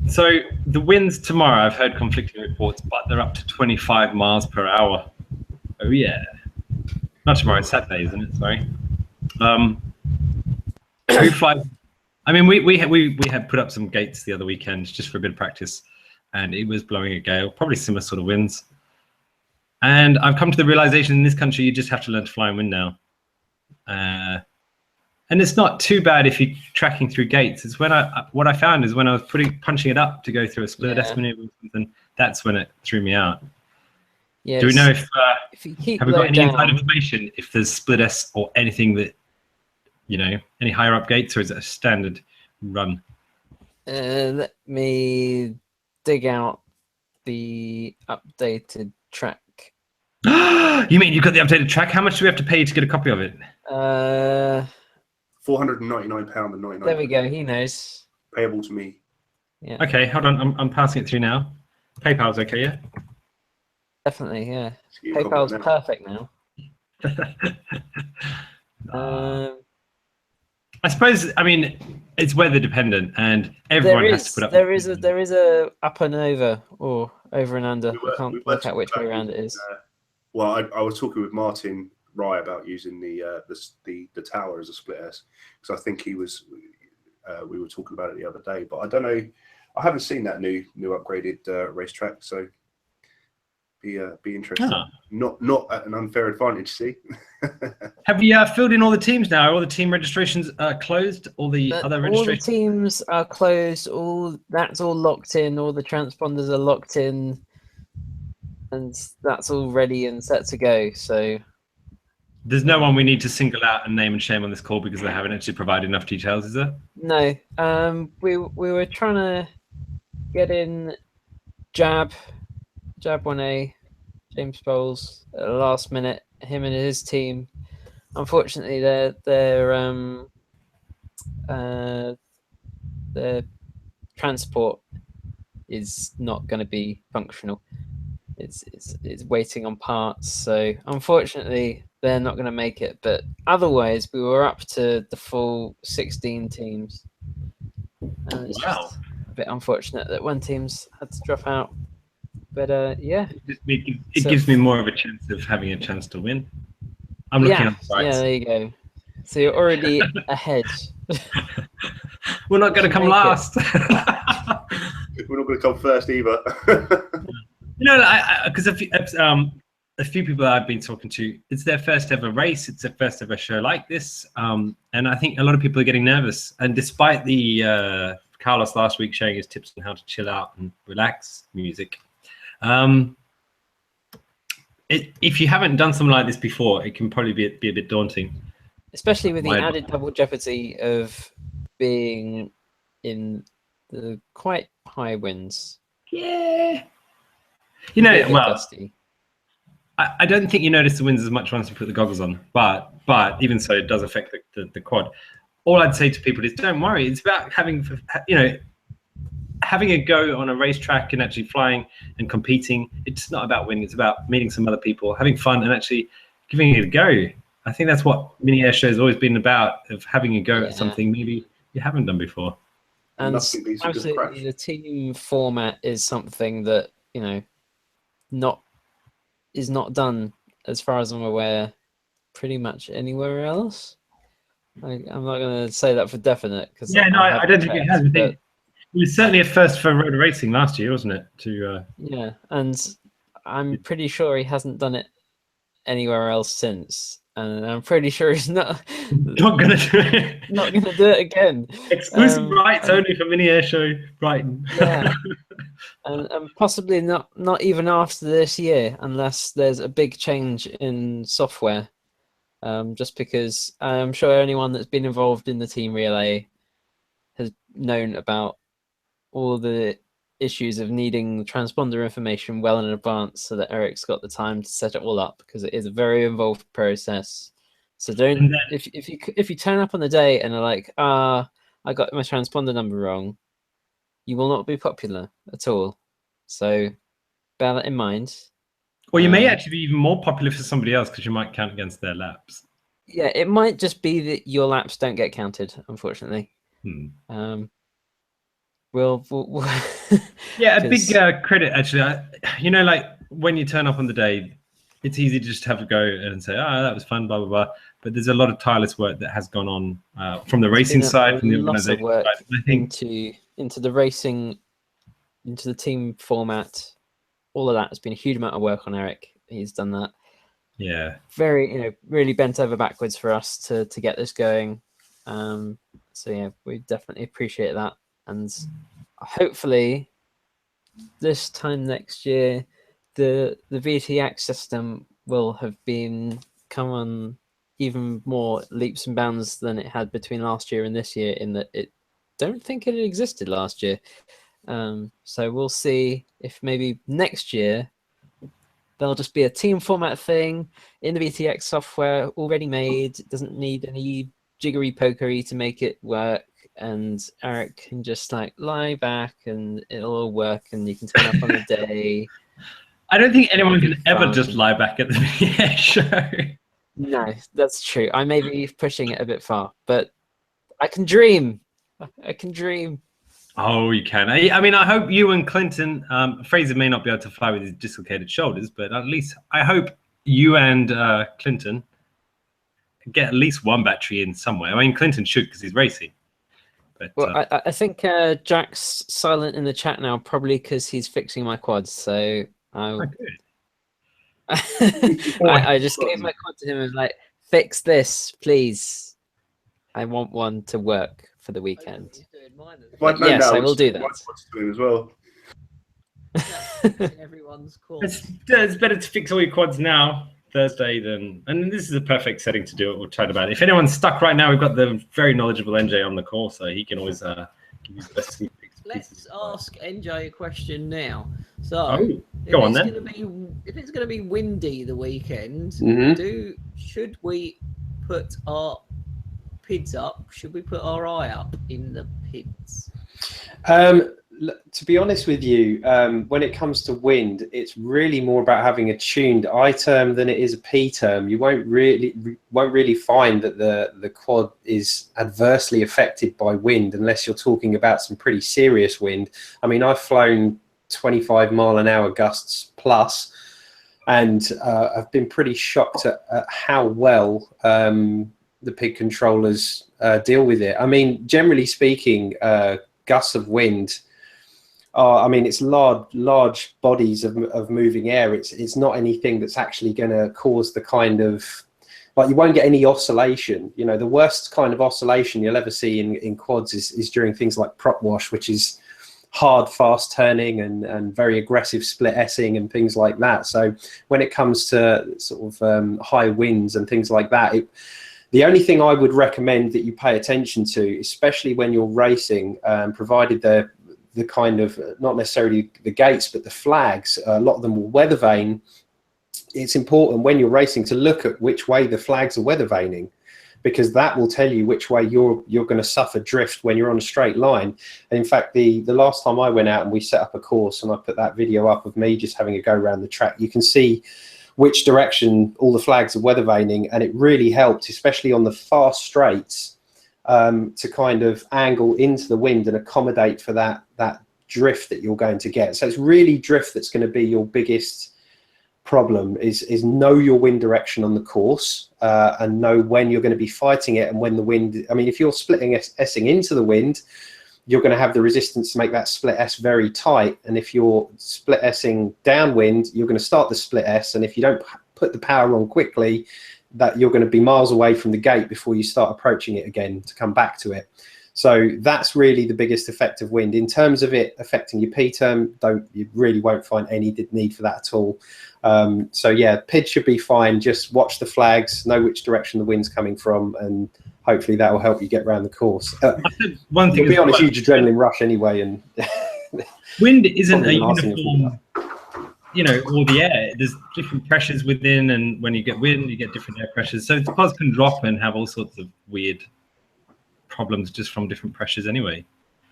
Speaker 1: So the winds tomorrow, I've heard conflicting reports, but they're up to 25 miles per hour. Oh yeah. Not tomorrow, it's Saturday, isn't it? Sorry. Who flies? I mean, we had put up some gates the other weekend just for a bit of practice, and it was blowing a gale, probably similar sort of winds. And I've come to the realization in this country, you just have to learn to fly in wind now. And it's not too bad if you're tracking through gates. It's when what I found is when I was punching it up to go through a split S maneuver or something, that's when it threw me out.
Speaker 5: Yeah,
Speaker 1: do we know if
Speaker 5: you keep
Speaker 1: have we got any
Speaker 5: down,
Speaker 1: inside information if there's split S or anything that, you know, any higher up gates, or is it a standard run?
Speaker 5: Let me dig out the updated track.
Speaker 1: You mean you've got the updated track? How much do we have to pay to get a copy of it?
Speaker 2: £499.99.
Speaker 5: There we go. He knows.
Speaker 2: Payable to me.
Speaker 5: Yeah.
Speaker 1: Okay, hold on. I'm passing it through now. PayPal's okay, yeah?
Speaker 5: Definitely, yeah.
Speaker 2: So you
Speaker 5: PayPal's
Speaker 2: copy it
Speaker 5: perfect now.
Speaker 1: I suppose, I mean, it's weather dependent, and everyone has to put up.
Speaker 5: There is a up and over, or over and under.
Speaker 2: We
Speaker 5: I can't
Speaker 2: were
Speaker 5: work out which
Speaker 2: talking
Speaker 5: way
Speaker 2: about
Speaker 5: around it is.
Speaker 2: Well, I was talking with Martin Rye about using the tower as a split S, because I think he was. We were talking about it the other day, but I don't know. I haven't seen that new upgraded racetrack, so be interesting.
Speaker 1: Ah.
Speaker 2: Not at an unfair advantage. See.
Speaker 1: Have you filled in all the teams now? Are all the team registrations closed? All the other
Speaker 5: All the
Speaker 1: registrations?
Speaker 5: teams are closed. That's all locked in. All the transponders are locked in, and that's all ready and set to go. So
Speaker 1: There's no one we need to single out and name and shame on this call because they haven't actually provided enough details, is there?
Speaker 5: no, we were trying to get in Jab 1A, James Bowles at the last minute. Him and his team. Unfortunately, their transport is not going to be functional. It's waiting on parts. So unfortunately, they're not going to make it. But otherwise, we were up to the full 16 teams. And it's just a bit unfortunate that one team's had to drop out. But yeah,
Speaker 1: it gives me more of a chance of having a chance to win. I'm looking at the sites.
Speaker 5: Yeah, there you go. So you're already ahead.
Speaker 1: We're not going to come last.
Speaker 2: We're not going to come first either.
Speaker 1: You know, because a few people I've been talking to, it's their first ever race. It's their first ever show like this. And I think a lot of people are getting nervous. And despite the Carlos last week sharing his tips on how to chill out and relax music, if you haven't done something like this before, it can probably be a bit daunting.
Speaker 5: Especially with the added double jeopardy of being in the quite high winds.
Speaker 1: Yeah. You know, well,
Speaker 5: dusty.
Speaker 1: I don't think you notice the winds as much once you put the goggles on, but even so, it does affect the quad. All I'd say to people is don't worry. It's about having a go on a racetrack and actually flying and competing. It's not about winning. It's about meeting some other people, having fun, and actually giving it a go. I think that's what Mini Airshow has always been about, of having a go at something maybe you haven't done before.
Speaker 5: And absolutely, the team format is something that, you know, is not done, as far as I'm aware, pretty much anywhere else. I'm not going to say that for definite, because
Speaker 1: I don't think it has. It was certainly a first for road racing last year, wasn't it?
Speaker 5: Yeah, and I'm pretty sure he hasn't done it anywhere else since, and I'm pretty sure he's not
Speaker 1: going to do it.
Speaker 5: Not going to do it again.
Speaker 1: Exclusive rights only for Mini Airshow Brighton.
Speaker 5: Yeah. And possibly not even after this year, unless there's a big change in software. Just because I'm sure anyone that's been involved in the team relay has known about all the issues of needing transponder information well in advance, so that Eric's got the time to set it all up, because it is a very involved process. So if you turn up on the day and are like, I got my transponder number wrong, you will not be popular at all. So bear that in mind.
Speaker 1: Or you may actually be even more popular for somebody else because you might count against their laps.
Speaker 5: Yeah, it might just be that your laps don't get counted, unfortunately. We'll
Speaker 1: yeah, a big credit actually. Like when you turn up on the day, it's easy to just have a go and say, "Oh, that was fun," blah blah blah. But there's a lot of tireless work that has gone on from the racing side, from the organization
Speaker 5: work
Speaker 1: side. I think
Speaker 5: into the racing, into the team format, all of that has been a huge amount of work on Eric. He's done that.
Speaker 1: Yeah.
Speaker 5: Very, really bent over backwards for us to get this going. So yeah, we definitely appreciate that, and hopefully this time next year, the VTX system will have come on even more leaps and bounds than it had between last year and this year, in that it don't think it existed last year. So we'll see if maybe next year there'll just be a team format thing in the VTX software already made. It doesn't need any jiggery pokery to make it work, and Eric can just like lie back and it'll all work, and you can turn up on the day.
Speaker 1: I don't think anyone can ever just lie back at the Mini Airshow.
Speaker 5: No, that's true. I may be pushing it a bit far, but I can dream. I can dream.
Speaker 1: Oh, you can. I mean, I hope you and Clinton, Fraser may not be able to fly with his dislocated shoulders, but at least I hope you and Clinton get at least one battery in somewhere. I mean, Clinton should because he's racing. But,
Speaker 5: well, I think Jack's silent in the chat now, probably because he's fixing my quads. So I just gave my quad to him and was like, fix this, please. I want one to work for the weekend. Yes, I will do that.
Speaker 2: As well.
Speaker 3: Everyone's call.
Speaker 1: It's better to fix all your quads now, Thursday, and this is a perfect setting to do it. We'll chat about it. If anyone's stuck right now, we've got the very knowledgeable NJ on the call, so he can always give you the best sneak peeks.
Speaker 3: Let's ask NJ a question now. So,
Speaker 1: go on then.
Speaker 3: If it's going to be windy the weekend, should we put our PIDs up? Should we put our eye up in the PIDs?
Speaker 4: To be honest with you, when it comes to wind, it's really more about having a tuned I term than it is a P term. You won't really find that the quad is adversely affected by wind unless you're talking about some pretty serious wind. I mean, I've flown 25-mile-an-hour gusts plus, and I've been pretty shocked at how well the PID controllers deal with it. I mean, generally speaking, gusts of wind I mean, it's large bodies of moving air. It's not anything that's actually going to cause the kind of, like, you won't get any oscillation. You know, the worst kind of oscillation you'll ever see in quads is during things like prop wash, which is hard, fast turning and very aggressive split S-ing and things like that. So when it comes to sort of high winds and things like that, the only thing I would recommend that you pay attention to, especially when you're racing, provided the kind of, not necessarily the gates, but the flags, a lot of them will weather vane. It's important when you're racing to look at which way the flags are weather vaning, because that will tell you which way you're going to suffer drift when you're on a straight line. And in fact, the last time I went out and we set up a course and I put that video up of me just having a go around the track, you can see which direction all the flags are weather vaning, and it really helped, especially on the fast straights, to kind of angle into the wind and accommodate for that drift that you're going to get. So it's really drift that's going to be your biggest problem, is know your wind direction on the course, and know when you're going to be fighting it and when the wind, I mean, if you're splitting S-ing into the wind, you're going to have the resistance to make that split S very tight. And if you're split S-ing downwind, you're going to start the split S. And if you don't put the power on quickly, that you're going to be miles away from the gate before you start approaching it again to come back to it. So that's really the biggest effect of wind. In terms of it affecting your P term, you really won't find any need for that at all. So yeah, PID should be fine. Just watch the flags, know which direction the wind's coming from, and hopefully that will help you get around the course.
Speaker 1: One thing,
Speaker 4: you'll be on a huge adrenaline rush anyway, and
Speaker 1: wind isn't a uniform, you know, or the air. There's different pressures within, and when you get wind, you get different air pressures. So the pods can drop and have all sorts of weird problems just from different pressures anyway.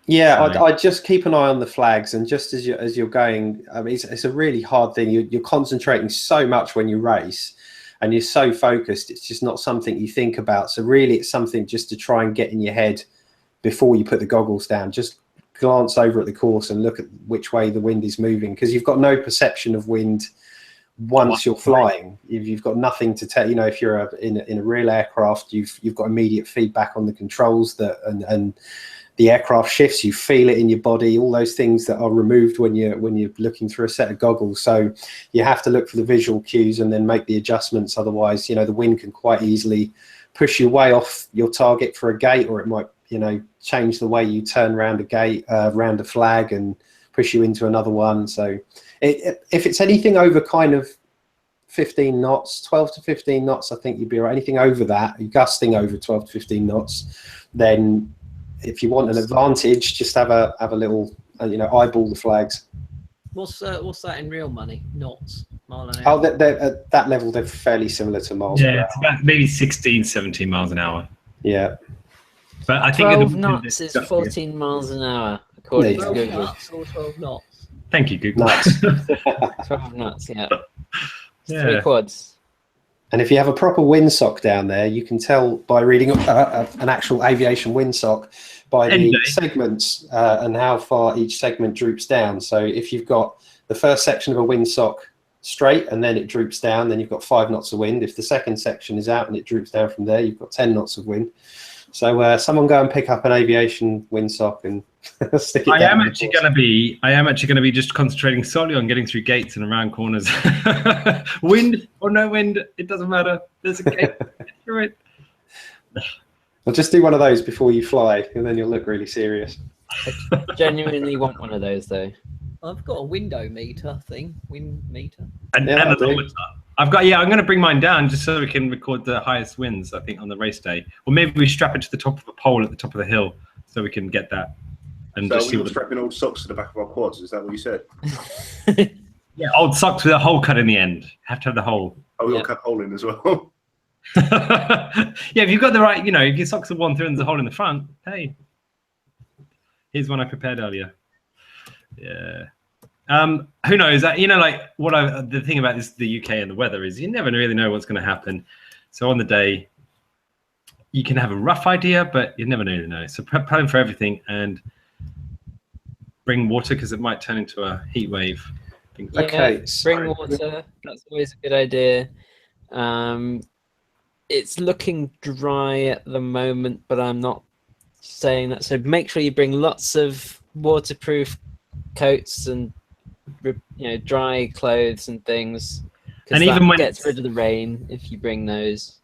Speaker 4: Yeah,
Speaker 1: So-
Speaker 4: I'd just keep an eye on the flags, and just as you're going, I mean, it's a really hard thing. You're concentrating so much when you race, and you're so focused. It's just not something you think about. So really, it's something just to try and get in your head before you put the goggles down. Just glance over at the course and look at which way the wind is moving, because you've got no perception of wind once you're flying. You've got nothing to tell. You know, if you're in a real aircraft, you've got immediate feedback on the controls that and the aircraft shifts, you feel it in your body, all those things that are removed when you're looking through a set of goggles. So you have to look for the visual cues and then make the adjustments. Otherwise, you know, the wind can quite easily push you way off your target for a gate, or it might, you know, change the way you turn around a gate, around a flag, and push you into another one. So if it's anything over kind of 15 knots, 12 to 15 knots, I think you'd be all right. Anything over that, gusting over 12 to 15 knots, then if you want an advantage, just have a little, you know, eyeball the flags.
Speaker 3: What's that in real money? Knots, mile an
Speaker 4: Oh,
Speaker 3: hour.
Speaker 4: they're at that level, they're fairly similar to miles per
Speaker 1: Yeah,
Speaker 4: hour.
Speaker 1: it's about maybe 16, 17 miles an hour.
Speaker 4: Yeah.
Speaker 1: But I think
Speaker 5: 12 knots is 14 miles an hour, according to
Speaker 3: 12
Speaker 5: Google.
Speaker 3: knots or 12 knots?
Speaker 1: Thank you, Google.
Speaker 4: Nuts.
Speaker 5: 12 knots, yeah.
Speaker 1: Yeah.
Speaker 5: 3 quads.
Speaker 4: And if you have a proper windsock down there, you can tell by reading an actual aviation windsock by the segments and how far each segment droops down. So if you've got the first section of a windsock straight and then it droops down, then you've got 5 knots of wind. If the second section is out and it droops down from there, you've got 10 knots of wind. So someone go and pick up an aviation windsock and stick it down.
Speaker 1: I am actually going to be just concentrating solely on getting through gates and around corners. Wind or no wind, it doesn't matter. There's a gate. Get through it.
Speaker 4: Well, just do one of those before you fly, and then you'll look really serious.
Speaker 5: I genuinely want one of those, though.
Speaker 3: I've got a window meter thing, wind meter.
Speaker 1: And
Speaker 4: Yeah,
Speaker 1: a thermometer. I'm going to bring mine down just so we can record the highest winds, I think, on the race day. Or maybe we strap it to the top of a pole at the top of the hill so we can get that. And
Speaker 2: So
Speaker 1: just see
Speaker 2: we were
Speaker 1: what
Speaker 2: strapping old socks to the back of our quads. Is that what you said?
Speaker 1: yeah, old socks with a hole cut in the end. Have to have the hole.
Speaker 2: Oh, we
Speaker 5: Yeah.
Speaker 2: all cut a hole in as well.
Speaker 1: Yeah, if you've got the right, you know, if your socks are worn through and there's a hole in the front, hey, here's one I prepared earlier. Yeah. Who knows? You know, like the thing about the UK and the weather is you never really know what's going to happen. So on the day, you can have a rough idea, but you never really know. So plan for everything and bring water because it might turn into a heat wave.
Speaker 5: Yeah,
Speaker 4: Okay,
Speaker 5: bring water. That's always a good idea. It's looking dry at the moment, but I'm not saying that. So make sure you bring lots of waterproof coats and dry clothes and things.
Speaker 1: And
Speaker 5: That
Speaker 1: even when
Speaker 5: gets rid of the rain if you bring those.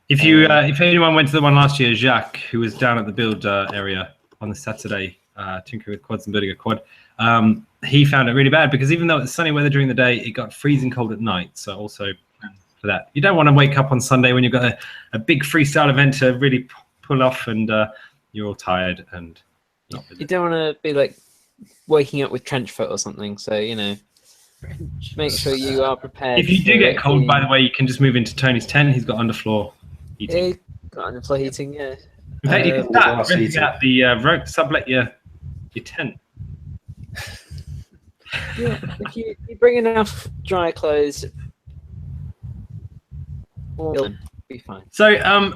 Speaker 1: If anyone went to the one last year, Jacques, who was down at the build area on the Saturday, tinkering with quads and building a quad, he found it really bad because even though it's sunny weather during the day, it got freezing cold at night. So also for that, you don't want to wake up on Sunday when you've got a big freestyle event to really pull off and you're all tired and not.
Speaker 5: You don't want to be like waking up with trench foot or something. So make sure you are prepared.
Speaker 1: If you do
Speaker 5: for
Speaker 1: get
Speaker 5: it
Speaker 1: cold,
Speaker 5: being-
Speaker 1: by the way, you can just move into Tony's tent. He's got underfloor heating.
Speaker 5: Yeah, got underfloor heating. Yeah.
Speaker 1: In fact, you can
Speaker 4: glass
Speaker 1: start renting
Speaker 4: heating.
Speaker 1: out the rope, sublet your tent.
Speaker 5: Yeah, if you bring enough dry clothes, it'll be fine.
Speaker 1: So,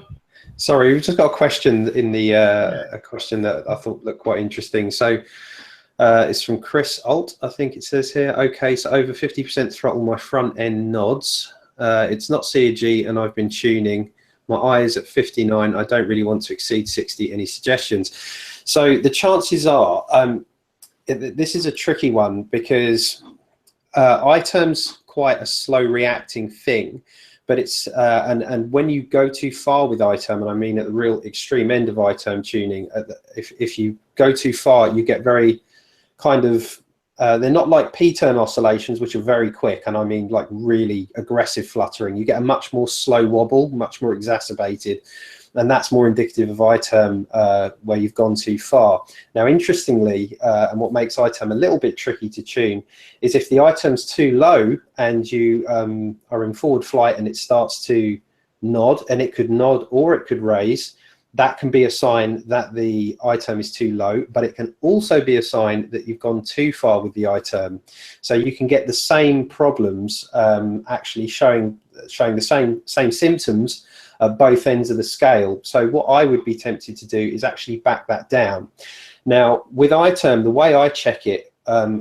Speaker 4: Sorry, we've just got a question in the a question that I thought looked quite interesting. So it's from Chris Alt, I think it says here. Okay, so over 50% throttle, my front end nods. It's not CG, and I've been tuning. My eye is at 59. I don't really want to exceed 60. Any suggestions? So the chances are, this is a tricky one because I-term's quite a slow reacting thing. But it's and when you go too far with I-term, and I mean at the real extreme end of I-term tuning, if you go too far, you get very kind of they're not like P-turn oscillations, which are very quick, and I mean like really aggressive fluttering. You get a much more slow wobble, much more exacerbated, and that's more indicative of I-term where you've gone too far. Now, interestingly, and what makes I-term a little bit tricky to tune is if the I-term's too low and you are in forward flight and it starts to nod, and it could nod or it could raise, that can be a sign that the I-term is too low, but it can also be a sign that you've gone too far with the I-term. So you can get the same problems actually showing the same symptoms at both ends of the scale. So what I would be tempted to do is actually back that down. Now, with I-term, the way I check it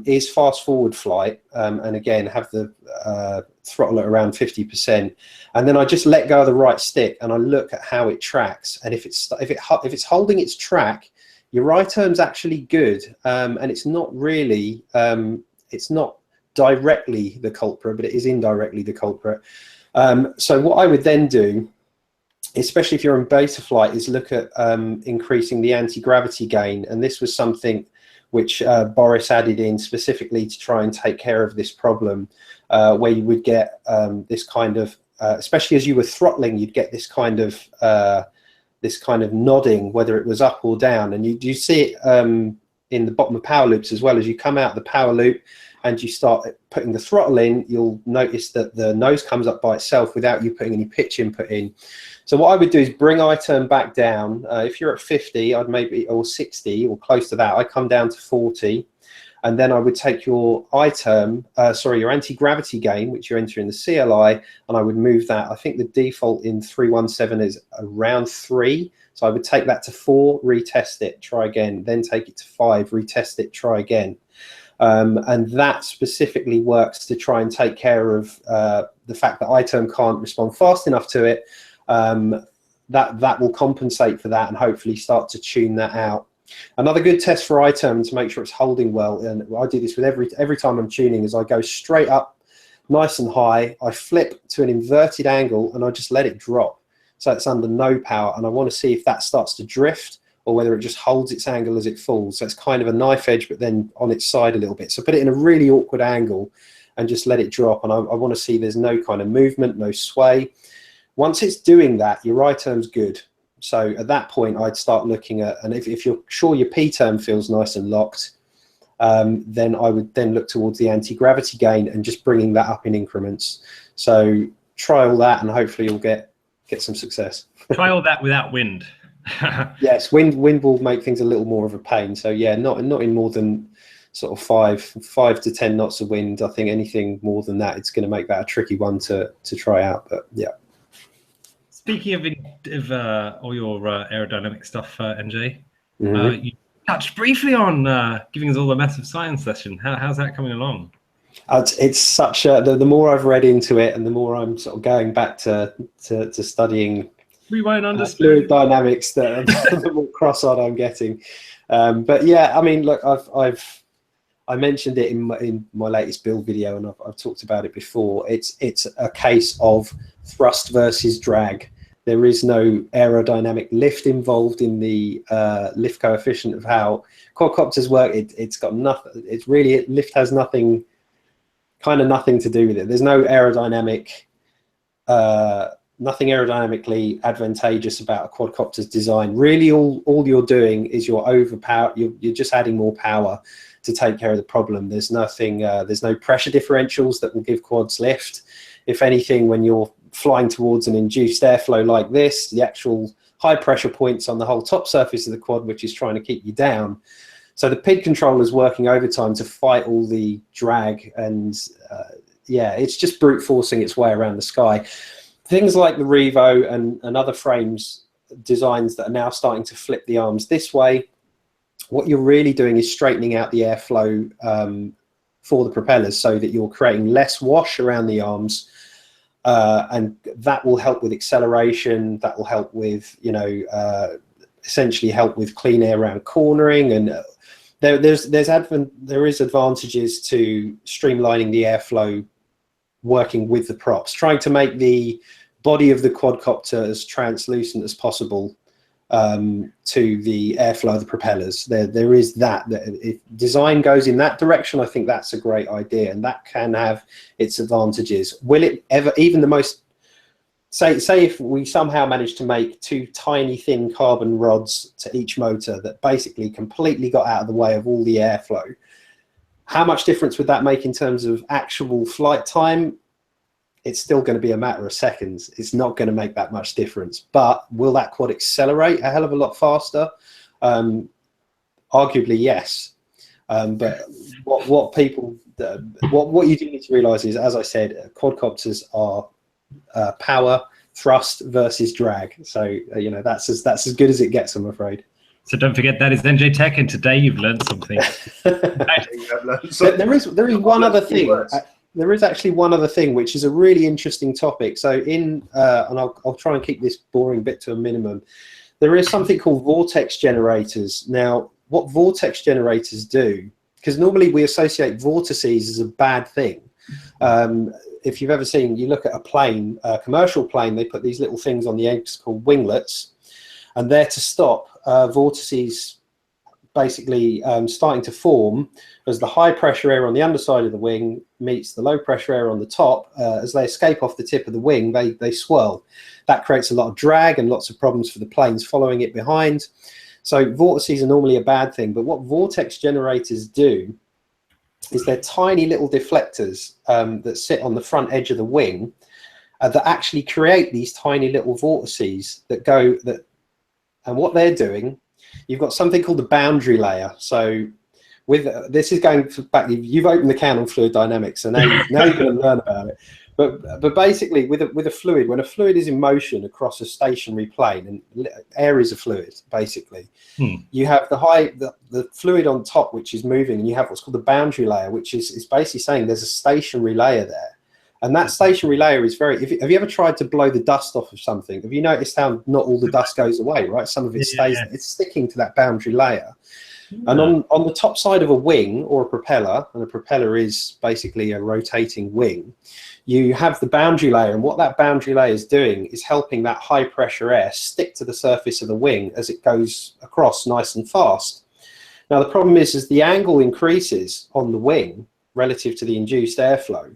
Speaker 4: is fast forward flight, and again, have the throttle at around 50%. And then I just let go of the right stick and I look at how it tracks. And if it's holding its track, your right term's actually good, and it's not really it's not directly the culprit, but it is indirectly the culprit. So what I would then do, especially if you're in beta flight, is look at increasing the anti-gravity gain. And this was something which Boris added in specifically to try and take care of this problem, where you would get this kind of, especially as you were throttling, you'd get this kind of nodding, whether it was up or down. And you see it in the bottom of power loops as well. As you come out of the power loop and you start putting the throttle in, you'll notice that the nose comes up by itself without you putting any pitch input in. So what I would do is bring I-term back down. If you're at 50, I'd maybe, or 60 or close to that, I'd come down to 40. And then I would take your I-term, your anti-gravity gain, which you enter in the CLI, and I would move that. I think the default in 317 is around 3. So I would take that to 4, retest it, try again, then take it to 5, retest it, try again. And that specifically works to try and take care of the fact that I-term can't respond fast enough to it. That will compensate for that and hopefully start to tune that out. Another good test for I-term to make sure it's holding well, and I do this with every time I'm tuning, is I go straight up nice and high, I flip to an inverted angle and I just let it drop so it's under no power, and I want to see if that starts to drift or whether it just holds its angle as it falls. So it's kind of a knife edge but then on its side a little bit. So put it in a really awkward angle and just let it drop, and I want to see there's no kind of movement, no sway. Once it's doing that, your I-term's good. So at that point, I'd start looking at, and if you're sure your P-term feels nice and locked, then I would then look towards the anti-gravity gain and just bringing that up in increments. So try all that and hopefully you'll get some success.
Speaker 1: Try all that without wind.
Speaker 4: Yes, wind will make things a little more of a pain. So yeah, not in more than sort of 5 to 10 knots of wind. I think anything more than that, it's going to make that a tricky one to try out, but yeah.
Speaker 1: Speaking of all your aerodynamic stuff, NJ,
Speaker 4: Mm-hmm.
Speaker 1: you touched briefly on giving us all a massive science session. How's that coming along?
Speaker 4: It's such a, the more I've read into it and the more I'm sort of going back to studying
Speaker 1: We won't understand.
Speaker 4: fluid dynamics, the more cross-eyed I'm getting. But yeah, I mean, look, I mentioned it in my latest build video, and I've talked about it before. It's a case of thrust versus drag. There is no aerodynamic lift involved in the lift coefficient of how quadcopters work. It's got nothing. It's really, lift has nothing to do with it. There's no aerodynamic, nothing aerodynamically advantageous about a quadcopter's design. Really, all you're doing is you're just adding more power to take care of the problem. There's nothing. There's no pressure differentials that will give quads lift. If anything, when you're flying towards an induced airflow like this, the actual high pressure points on the whole top surface of the quad, which is trying to keep you down. So the PID controller is working overtime to fight all the drag, and yeah, it's just brute forcing its way around the sky. Things like the Revo and other frames designs that are now starting to flip the arms this way, what you're really doing is straightening out the airflow for the propellers so that you're creating less wash around the arms. And that will help with acceleration. That will help with, essentially help with clean air around cornering. And there is advantages to streamlining the airflow, working with the props, trying to make the body of the quadcopter as translucent as possible to the airflow of the propellers. There is that if design goes in that direction, I think that's a great idea, and that can have its advantages. Will it ever, even the most, say if we somehow manage to make 2 tiny thin carbon rods to each motor that basically completely got out of the way of all the airflow, how much difference would that make in terms of actual flight time? it's still going to be a matter of seconds. It's not going to make that much difference. But will that quad accelerate a hell of a lot faster? Arguably, yes. But what you do need to realize is, as I said, quadcopters are power, thrust versus drag. So you know, that's as good as it gets, I'm afraid.
Speaker 1: So don't forget, that is NJ Tech, and today you've learned something.
Speaker 4: There is one other thing. There is actually one other thing, which is a really interesting topic. So and I'll try and keep this boring bit to a minimum. There is something called vortex generators. Now, what vortex generators do, because normally we associate vortices as a bad thing. If you've ever seen, you look at a plane, a commercial plane, they put these little things on the ends called winglets, and they're to stop vortices basically starting to form as the high pressure air on the underside of the wing meets the low pressure air on the top. As they escape off the tip of the wing, they swirl. That creates a lot of drag and lots of problems for the planes following it behind. So vortices are normally a bad thing, but what vortex generators do is they're tiny little deflectors that sit on the front edge of the wing that actually create these tiny little vortices and what they're doing, you've got something called the boundary layer. So this is going back, you've opened the can on fluid dynamics, so now you're going to learn about it. But basically, with a fluid, when a fluid is in motion across a stationary plane, and air is a fluid, basically, you have the fluid on top, which is moving, and you have what's called the boundary layer, which is basically saying there's a stationary layer there. And that stationary layer is have you ever tried to blow the dust off of something? Have you noticed how not all the dust goes away, right? Some of it stays, it's sticking to that boundary layer. And on the top side of a wing or a propeller, and a propeller is basically a rotating wing, you have the boundary layer, and what that boundary layer is doing is helping that high pressure air stick to the surface of the wing as it goes across nice and fast. Now the problem is, as the angle increases on the wing relative to the induced airflow,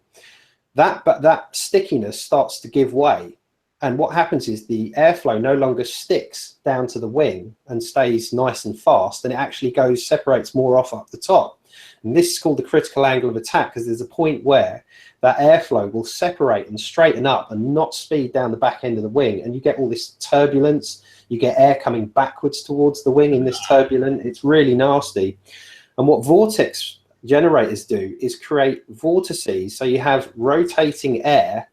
Speaker 4: that stickiness starts to give way. And what happens is the airflow no longer sticks down to the wing and stays nice and fast, and it actually separates more off up the top. And this is called the critical angle of attack, because there's a point where that airflow will separate and straighten up and not speed down the back end of the wing. And you get all this turbulence, you get air coming backwards towards the wing in this turbulence. It's really nasty. And what vortex generators do is create vortices. So you have rotating air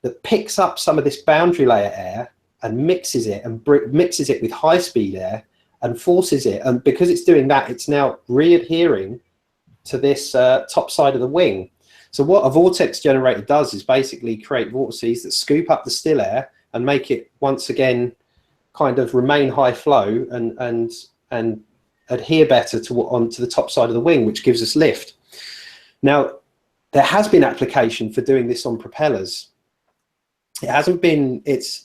Speaker 4: that picks up some of this boundary layer air and mixes it with high speed air and forces it. And because it's doing that, it's now re-adhering to this top side of the wing. So what a vortex generator does is basically create vortices that scoop up the still air and make it once again kind of remain high flow and adhere better onto the top side of the wing, which gives us lift. Now, there has been application for doing this on propellers. It hasn't been, it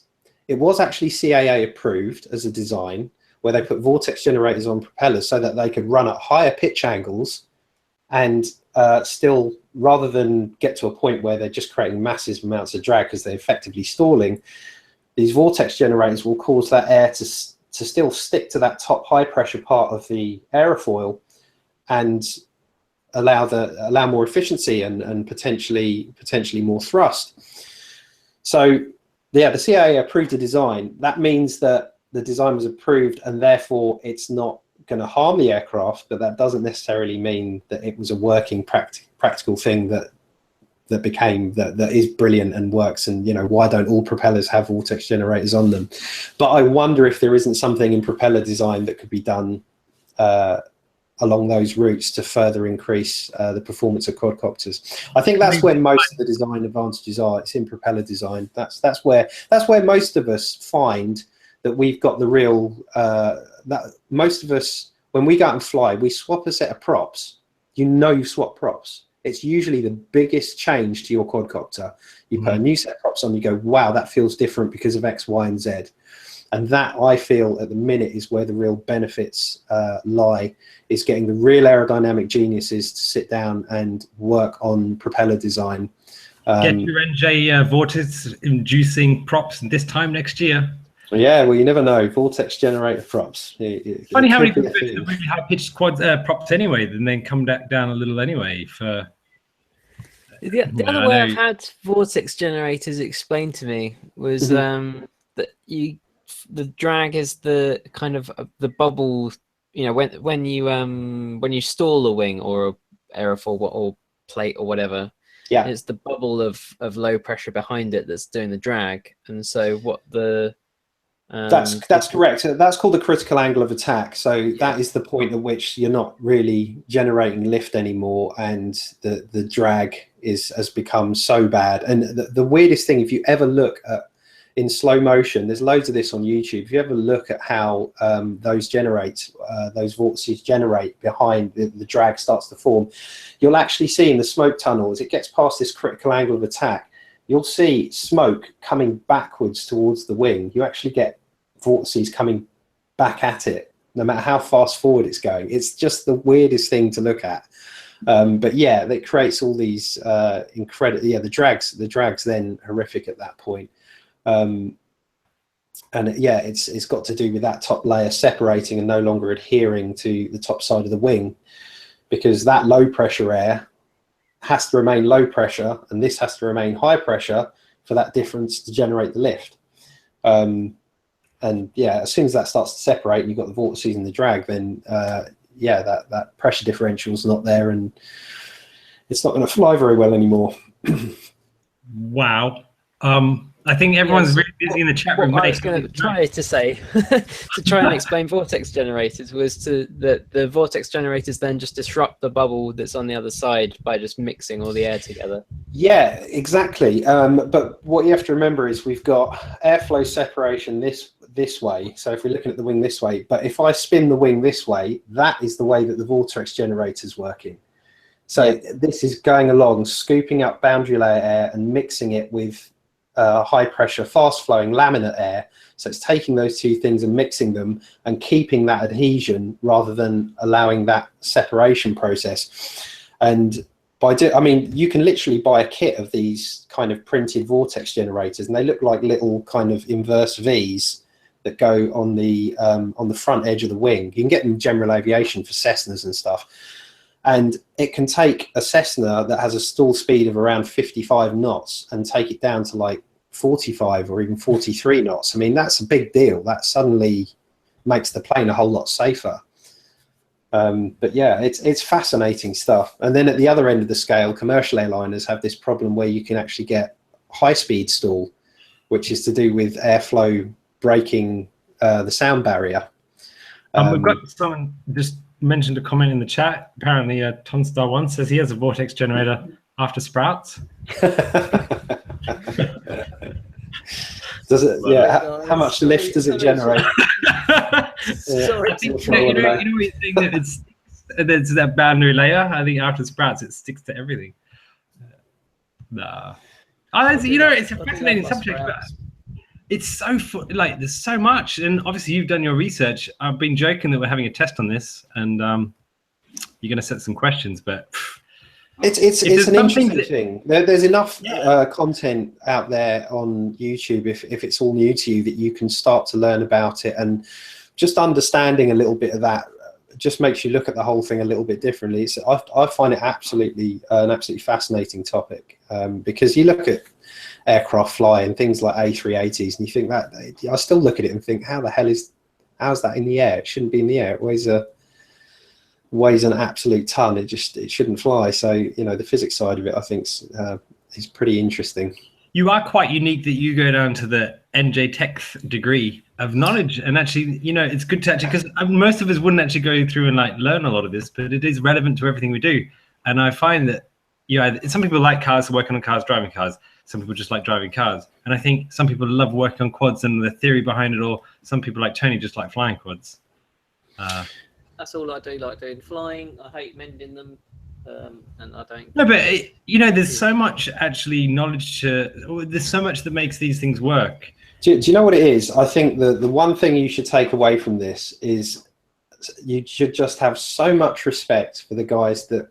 Speaker 4: was actually CAA approved as a design where they put vortex generators on propellers so that they could run at higher pitch angles and still, rather than get to a point where they're just creating massive amounts of drag because they're effectively stalling, these vortex generators will cause that air to still stick to that top high pressure part of the aerofoil and allow more efficiency and potentially more thrust. So yeah, the CAA approved a design. That means that the design was approved and therefore it's not going to harm the aircraft, but that doesn't necessarily mean that it was a working practical thing that is brilliant and works. And you know, why don't all propellers have vortex generators on them? But I wonder if there isn't something in propeller design that could be done along those routes to further increase the performance of quadcopters. I think that's where most of the design advantages are. It's in propeller design. That's where most of us find that we've got the real that most of us, when we go out and fly, we swap a set of props. You swap props. It's usually the biggest change to your quadcopter. You put a new set of props on, you go, wow, that feels different because of X, Y, and Z. And that, I feel, at the minute is where the real benefits lie, is getting the real aerodynamic geniuses to sit down and work on propeller design.
Speaker 1: Get your NJ vortex-inducing props this time next year.
Speaker 4: Yeah, well, you never know. Vortex generator props.
Speaker 1: Funny how many people go to the really high-pitched props anyway, and then come down a little anyway.
Speaker 5: The other way I've had vortex generators explained to me was that the drag is the kind of the bubble. You know, when you stall a wing or a aerofoil or plate or whatever, it's the bubble of low pressure behind it that's doing the drag. And so what the
Speaker 4: that's correct. That's called the critical angle of attack. So that is the point at which you're not really generating lift anymore, and the drag has become so bad. And the weirdest thing, if you ever look at in slow motion, there's loads of this on YouTube. If you ever look at how those vortices generate behind the drag starts to form, you'll actually see in the smoke tunnel, as it gets past this critical angle of attack, you'll see smoke coming backwards towards the wing. You actually get vortices coming back at it, no matter how fast forward it's going. It's just the weirdest thing to look at. But yeah, that creates all these incredible. Yeah, the drags then horrific at that point. And yeah, it's got to do with that top layer separating and no longer adhering to the top side of the wing, because that low pressure air has to remain low pressure and this has to remain high pressure for that difference to generate the lift. And yeah, as soon as that starts to separate and you've got the vortices and the drag, then yeah, that pressure differential is not there and it's not going to fly very well anymore.
Speaker 1: Wow. I think everyone's really busy in the chat room.
Speaker 5: What I was going to try to say, to try and explain vortex generators, was that the vortex generators then just disrupt the bubble that's on the other side by just mixing all the air together.
Speaker 4: Yeah, exactly. But what you have to remember is we've got airflow separation this way. So if we're looking at the wing this way, but if I spin the wing this way, that is the way that the vortex generator is working. So this is going along, scooping up boundary layer air and mixing it with high pressure, fast flowing laminate air. So it's taking those two things and mixing them and keeping that adhesion rather than allowing that separation process. And I mean, you can literally buy a kit of these kind of printed vortex generators, and they look like little kind of inverse V's that go on the front edge of the wing. You can get them in general aviation for Cessnas and stuff. And it can take a Cessna that has a stall speed of around 55 knots and take it down to like 45 or even 43 knots. I mean, that's a big deal. That suddenly makes the plane a whole lot safer. But yeah, it's fascinating stuff. And then at the other end of the scale, commercial airliners have this problem where you can actually get high-speed stall, which is to do with airflow breaking the sound barrier.
Speaker 1: We've got someone just mentioned a comment in the chat. Apparently, Tonstar1 says he has a vortex generator after Sprouts.
Speaker 4: Does it? Yeah. How much lift does it generate?
Speaker 3: Sorry.
Speaker 1: I think, you know what you're saying, that it's that boundary layer. I think after Sprouts, it sticks to everything. Nah. It's a fascinating subject. But it's so like there's so much, and obviously you've done your research. I've been joking that we're having a test on this, and you're going to set some questions, but
Speaker 4: it's an interesting thing. There's enough content out there on YouTube if it's all new to you that you can start to learn about it, and just understanding a little bit of that just makes you look at the whole thing a little bit differently. I find it an absolutely fascinating topic, because you look at aircraft flying things like A380s and you think that I still look at it and think, how's that in the air? It shouldn't be in the air. It weighs an absolute ton. It shouldn't fly. So the physics side of it I think is pretty interesting.
Speaker 1: You are quite unique that you go down to the NJ Tech degree of knowledge, and actually it's good to because most of us wouldn't actually go through and like learn a lot of this, but it is relevant to everything we do. And I find that some people like cars, working on cars, driving cars. Some people just like driving cars. And I think some people love working on quads and the theory behind it all. Some people like Tony just like flying quads.
Speaker 3: That's all I do, like doing flying. I hate mending them, and I don't.
Speaker 1: No, but there's so much actually knowledge there's so much that makes these things work.
Speaker 4: Do you know what it is? I think the one thing you should take away from this is you should just have so much respect for the guys that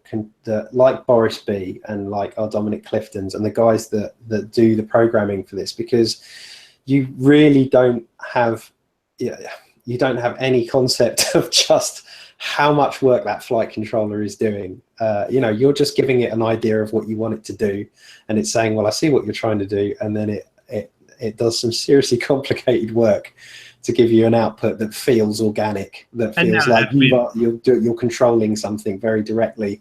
Speaker 4: like Boris B and like our Dominic Cliftons and the guys that do the programming for this, because you really don't have any concept of just how much work that flight controller is doing. you're just giving it an idea of what you want it to do, and it's saying, well, I see what you're trying to do, and then it does some seriously complicated work to give you an output that feels organic, that feels like you're controlling something very directly.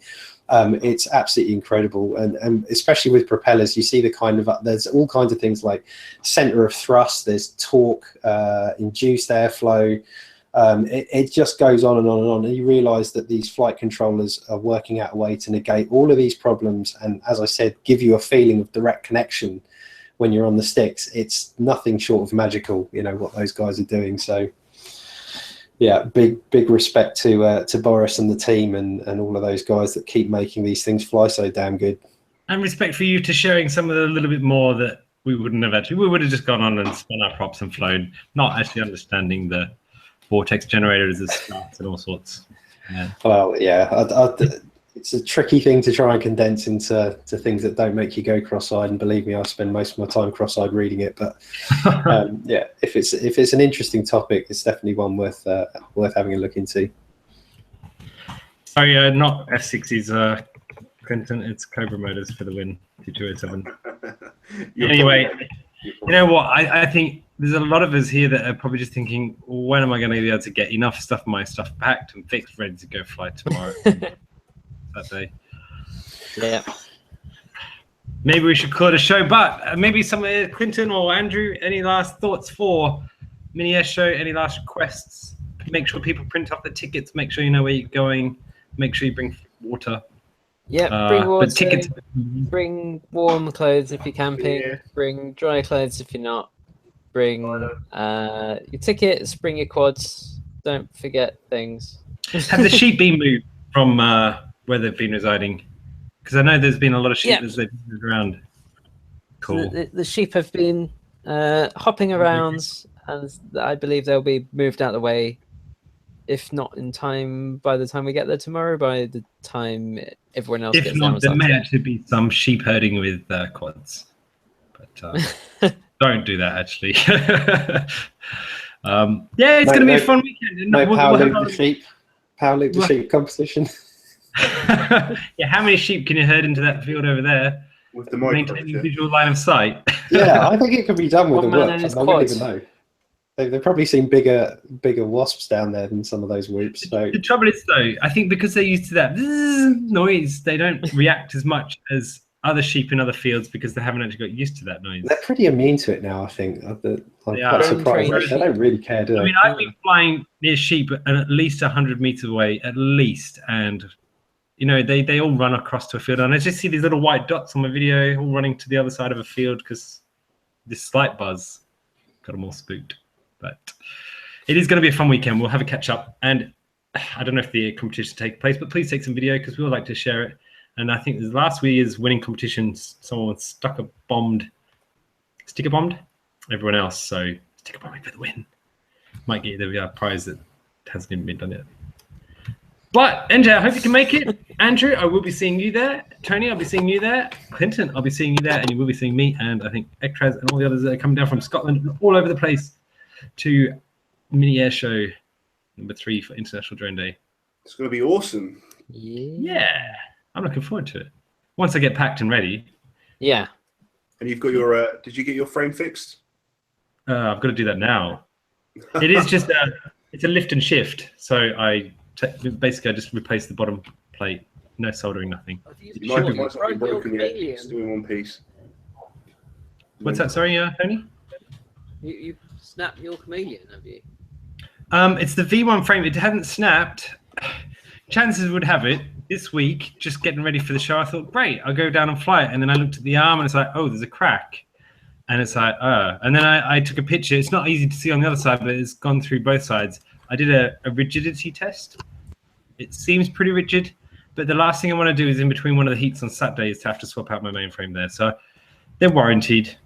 Speaker 4: It's absolutely incredible, and especially with propellers, you see the kind of there's all kinds of things like center of thrust, there's torque, induced airflow. It just goes on and on and on, and you realize that these flight controllers are working out a way to negate all of these problems, and as I said, give you a feeling of direct connection when you're on the sticks. It's nothing short of magical, what those guys are doing. So yeah, big respect to Boris and the team and all of those guys that keep making these things fly so damn good. And
Speaker 1: respect for you to sharing some of the little bit more that we wouldn't have actually. We would have just gone on and spun our props and flown, not actually understanding the vortex generators as starts and all sorts. Yeah.
Speaker 4: Well, yeah, it's a tricky thing to try and condense into things that don't make you go cross-eyed. And believe me, I spend most of my time cross-eyed reading it. But yeah, if it's an interesting topic, it's definitely one worth having a look into.
Speaker 1: Oh yeah, not F60s, Clinton. It's Cobra Motors for the win. 2207. Anyway, you know what? I think there's a lot of us here that are probably just thinking, when am I going to be able to get enough stuff, my stuff packed and fixed, ready to go fly tomorrow? That day.
Speaker 5: Yeah.
Speaker 1: Maybe we should call it a show, but maybe Clinton or Andrew, any last thoughts for Mini Airshow? Any last requests? Make sure people print off the tickets. Make sure you know where you're going. Make sure you bring water.
Speaker 5: Yeah, bring water.
Speaker 1: But tickets.
Speaker 5: Bring warm clothes if you're camping.
Speaker 2: Yeah.
Speaker 5: Bring dry clothes if you're not. Bring your tickets. Bring your quads. Don't forget things.
Speaker 1: Have the sheep been moved from where they've been residing? Because I know there's been a lot of sheep as they've moved around. Cool.
Speaker 5: The sheep have been hopping around, and I believe they'll be moved out of the way, if not in time by the time we get there tomorrow, by the time everyone else gets there. If not,
Speaker 1: there may actually be some sheep herding with quads. But don't do that, actually. Yeah, it's going to be a fun weekend.
Speaker 4: Power loop the sheep competition.
Speaker 1: Yeah, how many sheep can you herd into that field over there?
Speaker 2: With the
Speaker 1: maintaining visual line of sight.
Speaker 4: Yeah, I think it could be done with the
Speaker 5: One man
Speaker 4: work.
Speaker 5: and his
Speaker 4: I don't
Speaker 5: quads.
Speaker 4: even know. They've probably seen bigger wasps down there than some of those whoops. So
Speaker 1: the trouble is, though, I think because they're used to that noise, they don't react as much as other sheep in other fields because they haven't actually got used to that noise.
Speaker 4: they're pretty immune to it now, I think. I'm quite surprised. They don't really care, do they?
Speaker 1: I mean, I've been flying near sheep at least 100 meters away, at least, and they all run across to a field, and I just see these little white dots on my video all running to the other side of a field because this slight buzz got them all spooked. But it is going to be a fun weekend. We'll have a catch up, and I don't know if the competition take place, but please take some video because we would like to share it. And I think the last year's winning competitions, someone sticker bombed everyone else. So sticker bombing for the win. Might get you the prize that hasn't even been done yet. But NJ, I hope you can make it. Andrew, I will be seeing you there. Tony, I'll be seeing you there. Clinton, I'll be seeing you there, and you will be seeing me. And I think Ekraz and all the others that are coming down from Scotland, all over the place, to Mini Airshow number 3 for International Drone Day.
Speaker 2: It's going to be awesome.
Speaker 1: Yeah, I'm looking forward to it. Once I get packed and ready.
Speaker 5: Yeah.
Speaker 2: And you've got your, did you get your frame fixed?
Speaker 1: I've got to do that now. It is just it's a lift and shift. So basically I just replaced the bottom plate. No soldering, nothing.
Speaker 2: You might have something broken yet. It's still in one piece.
Speaker 1: What's that? Sorry, Tony?
Speaker 3: You snapped your chameleon, have you?
Speaker 1: It's the V1 frame. It hadn't snapped. Chances would have it this week, just getting ready for the show, I thought, great, I'll go down and fly it. And then I looked at the arm and it's like, oh, there's a crack. And it's like, and then I took a picture. It's not easy to see on the other side, but it's gone through both sides. I did a rigidity test. It seems pretty rigid, but the last thing I want to do is in between one of the heats on Saturday is to have to swap out my mainframe there. So they're warranted.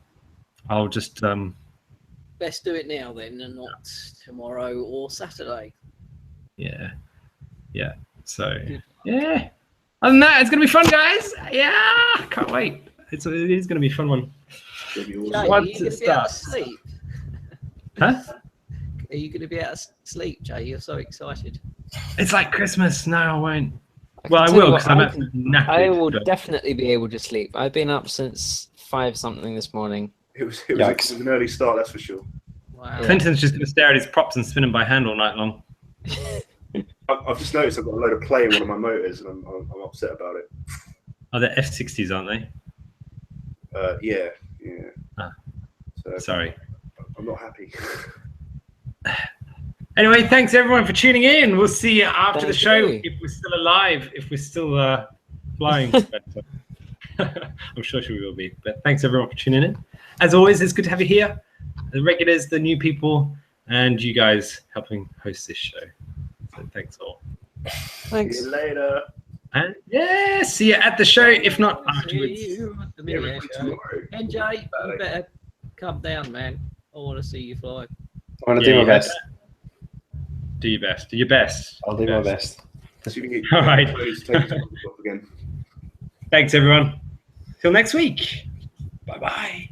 Speaker 1: I'll just...
Speaker 3: Best do it now then, and not tomorrow or Saturday.
Speaker 1: Yeah. So, yeah. Other than that, it's going to be fun, guys. Yeah, can't wait. It is going to be a fun one.
Speaker 3: Jay,
Speaker 1: Once
Speaker 3: are you
Speaker 1: it
Speaker 3: going to be out of
Speaker 1: starts.
Speaker 3: sleep?
Speaker 1: Huh?
Speaker 3: Are you going to be out of sleep, Jay? You're so excited.
Speaker 1: It's like Christmas. No, I won't. Well, I
Speaker 5: tell
Speaker 1: will
Speaker 5: you
Speaker 1: because
Speaker 5: what,
Speaker 1: I'm
Speaker 5: I
Speaker 1: absolutely knackered.
Speaker 5: I will
Speaker 1: but-
Speaker 5: definitely be able to sleep. I've been up since 5 something this morning.
Speaker 2: It was
Speaker 4: Yikes.
Speaker 2: an early start, that's for sure.
Speaker 3: Wow.
Speaker 1: Clinton's just going to stare at his props and spin them by hand all night long.
Speaker 2: I've just noticed I've got a load of play in one of my motors, and I'm upset about it.
Speaker 1: Oh, they're F60s, aren't they?
Speaker 2: Yeah.
Speaker 1: Ah.
Speaker 2: So
Speaker 1: Sorry.
Speaker 2: I'm not happy.
Speaker 1: Anyway, thanks everyone for tuning in. We'll see you after the
Speaker 5: Thank
Speaker 1: show
Speaker 5: you.
Speaker 1: if we're still alive, if we're still flying. I'm sure we will be. But thanks everyone for tuning in. As always, it's good to have you here. The regulars, the new people, and you guys helping host this show. So thanks all.
Speaker 5: Thanks.
Speaker 2: See you later.
Speaker 1: And yeah, see you at the show, if not
Speaker 3: See
Speaker 1: afterwards.
Speaker 3: you at the Mini
Speaker 2: Everyone
Speaker 3: Airshow.
Speaker 2: tomorrow.
Speaker 3: NJ, you better come down, man. I want to see you fly.
Speaker 4: I want to
Speaker 1: Yeah,
Speaker 4: do my
Speaker 1: you
Speaker 4: best.
Speaker 1: Do your best. Do your best.
Speaker 4: I'll do my best.
Speaker 2: See if you can get
Speaker 1: All right.
Speaker 2: clothes, take his clothes off again.
Speaker 1: Thanks everyone. Till next week. Bye-bye.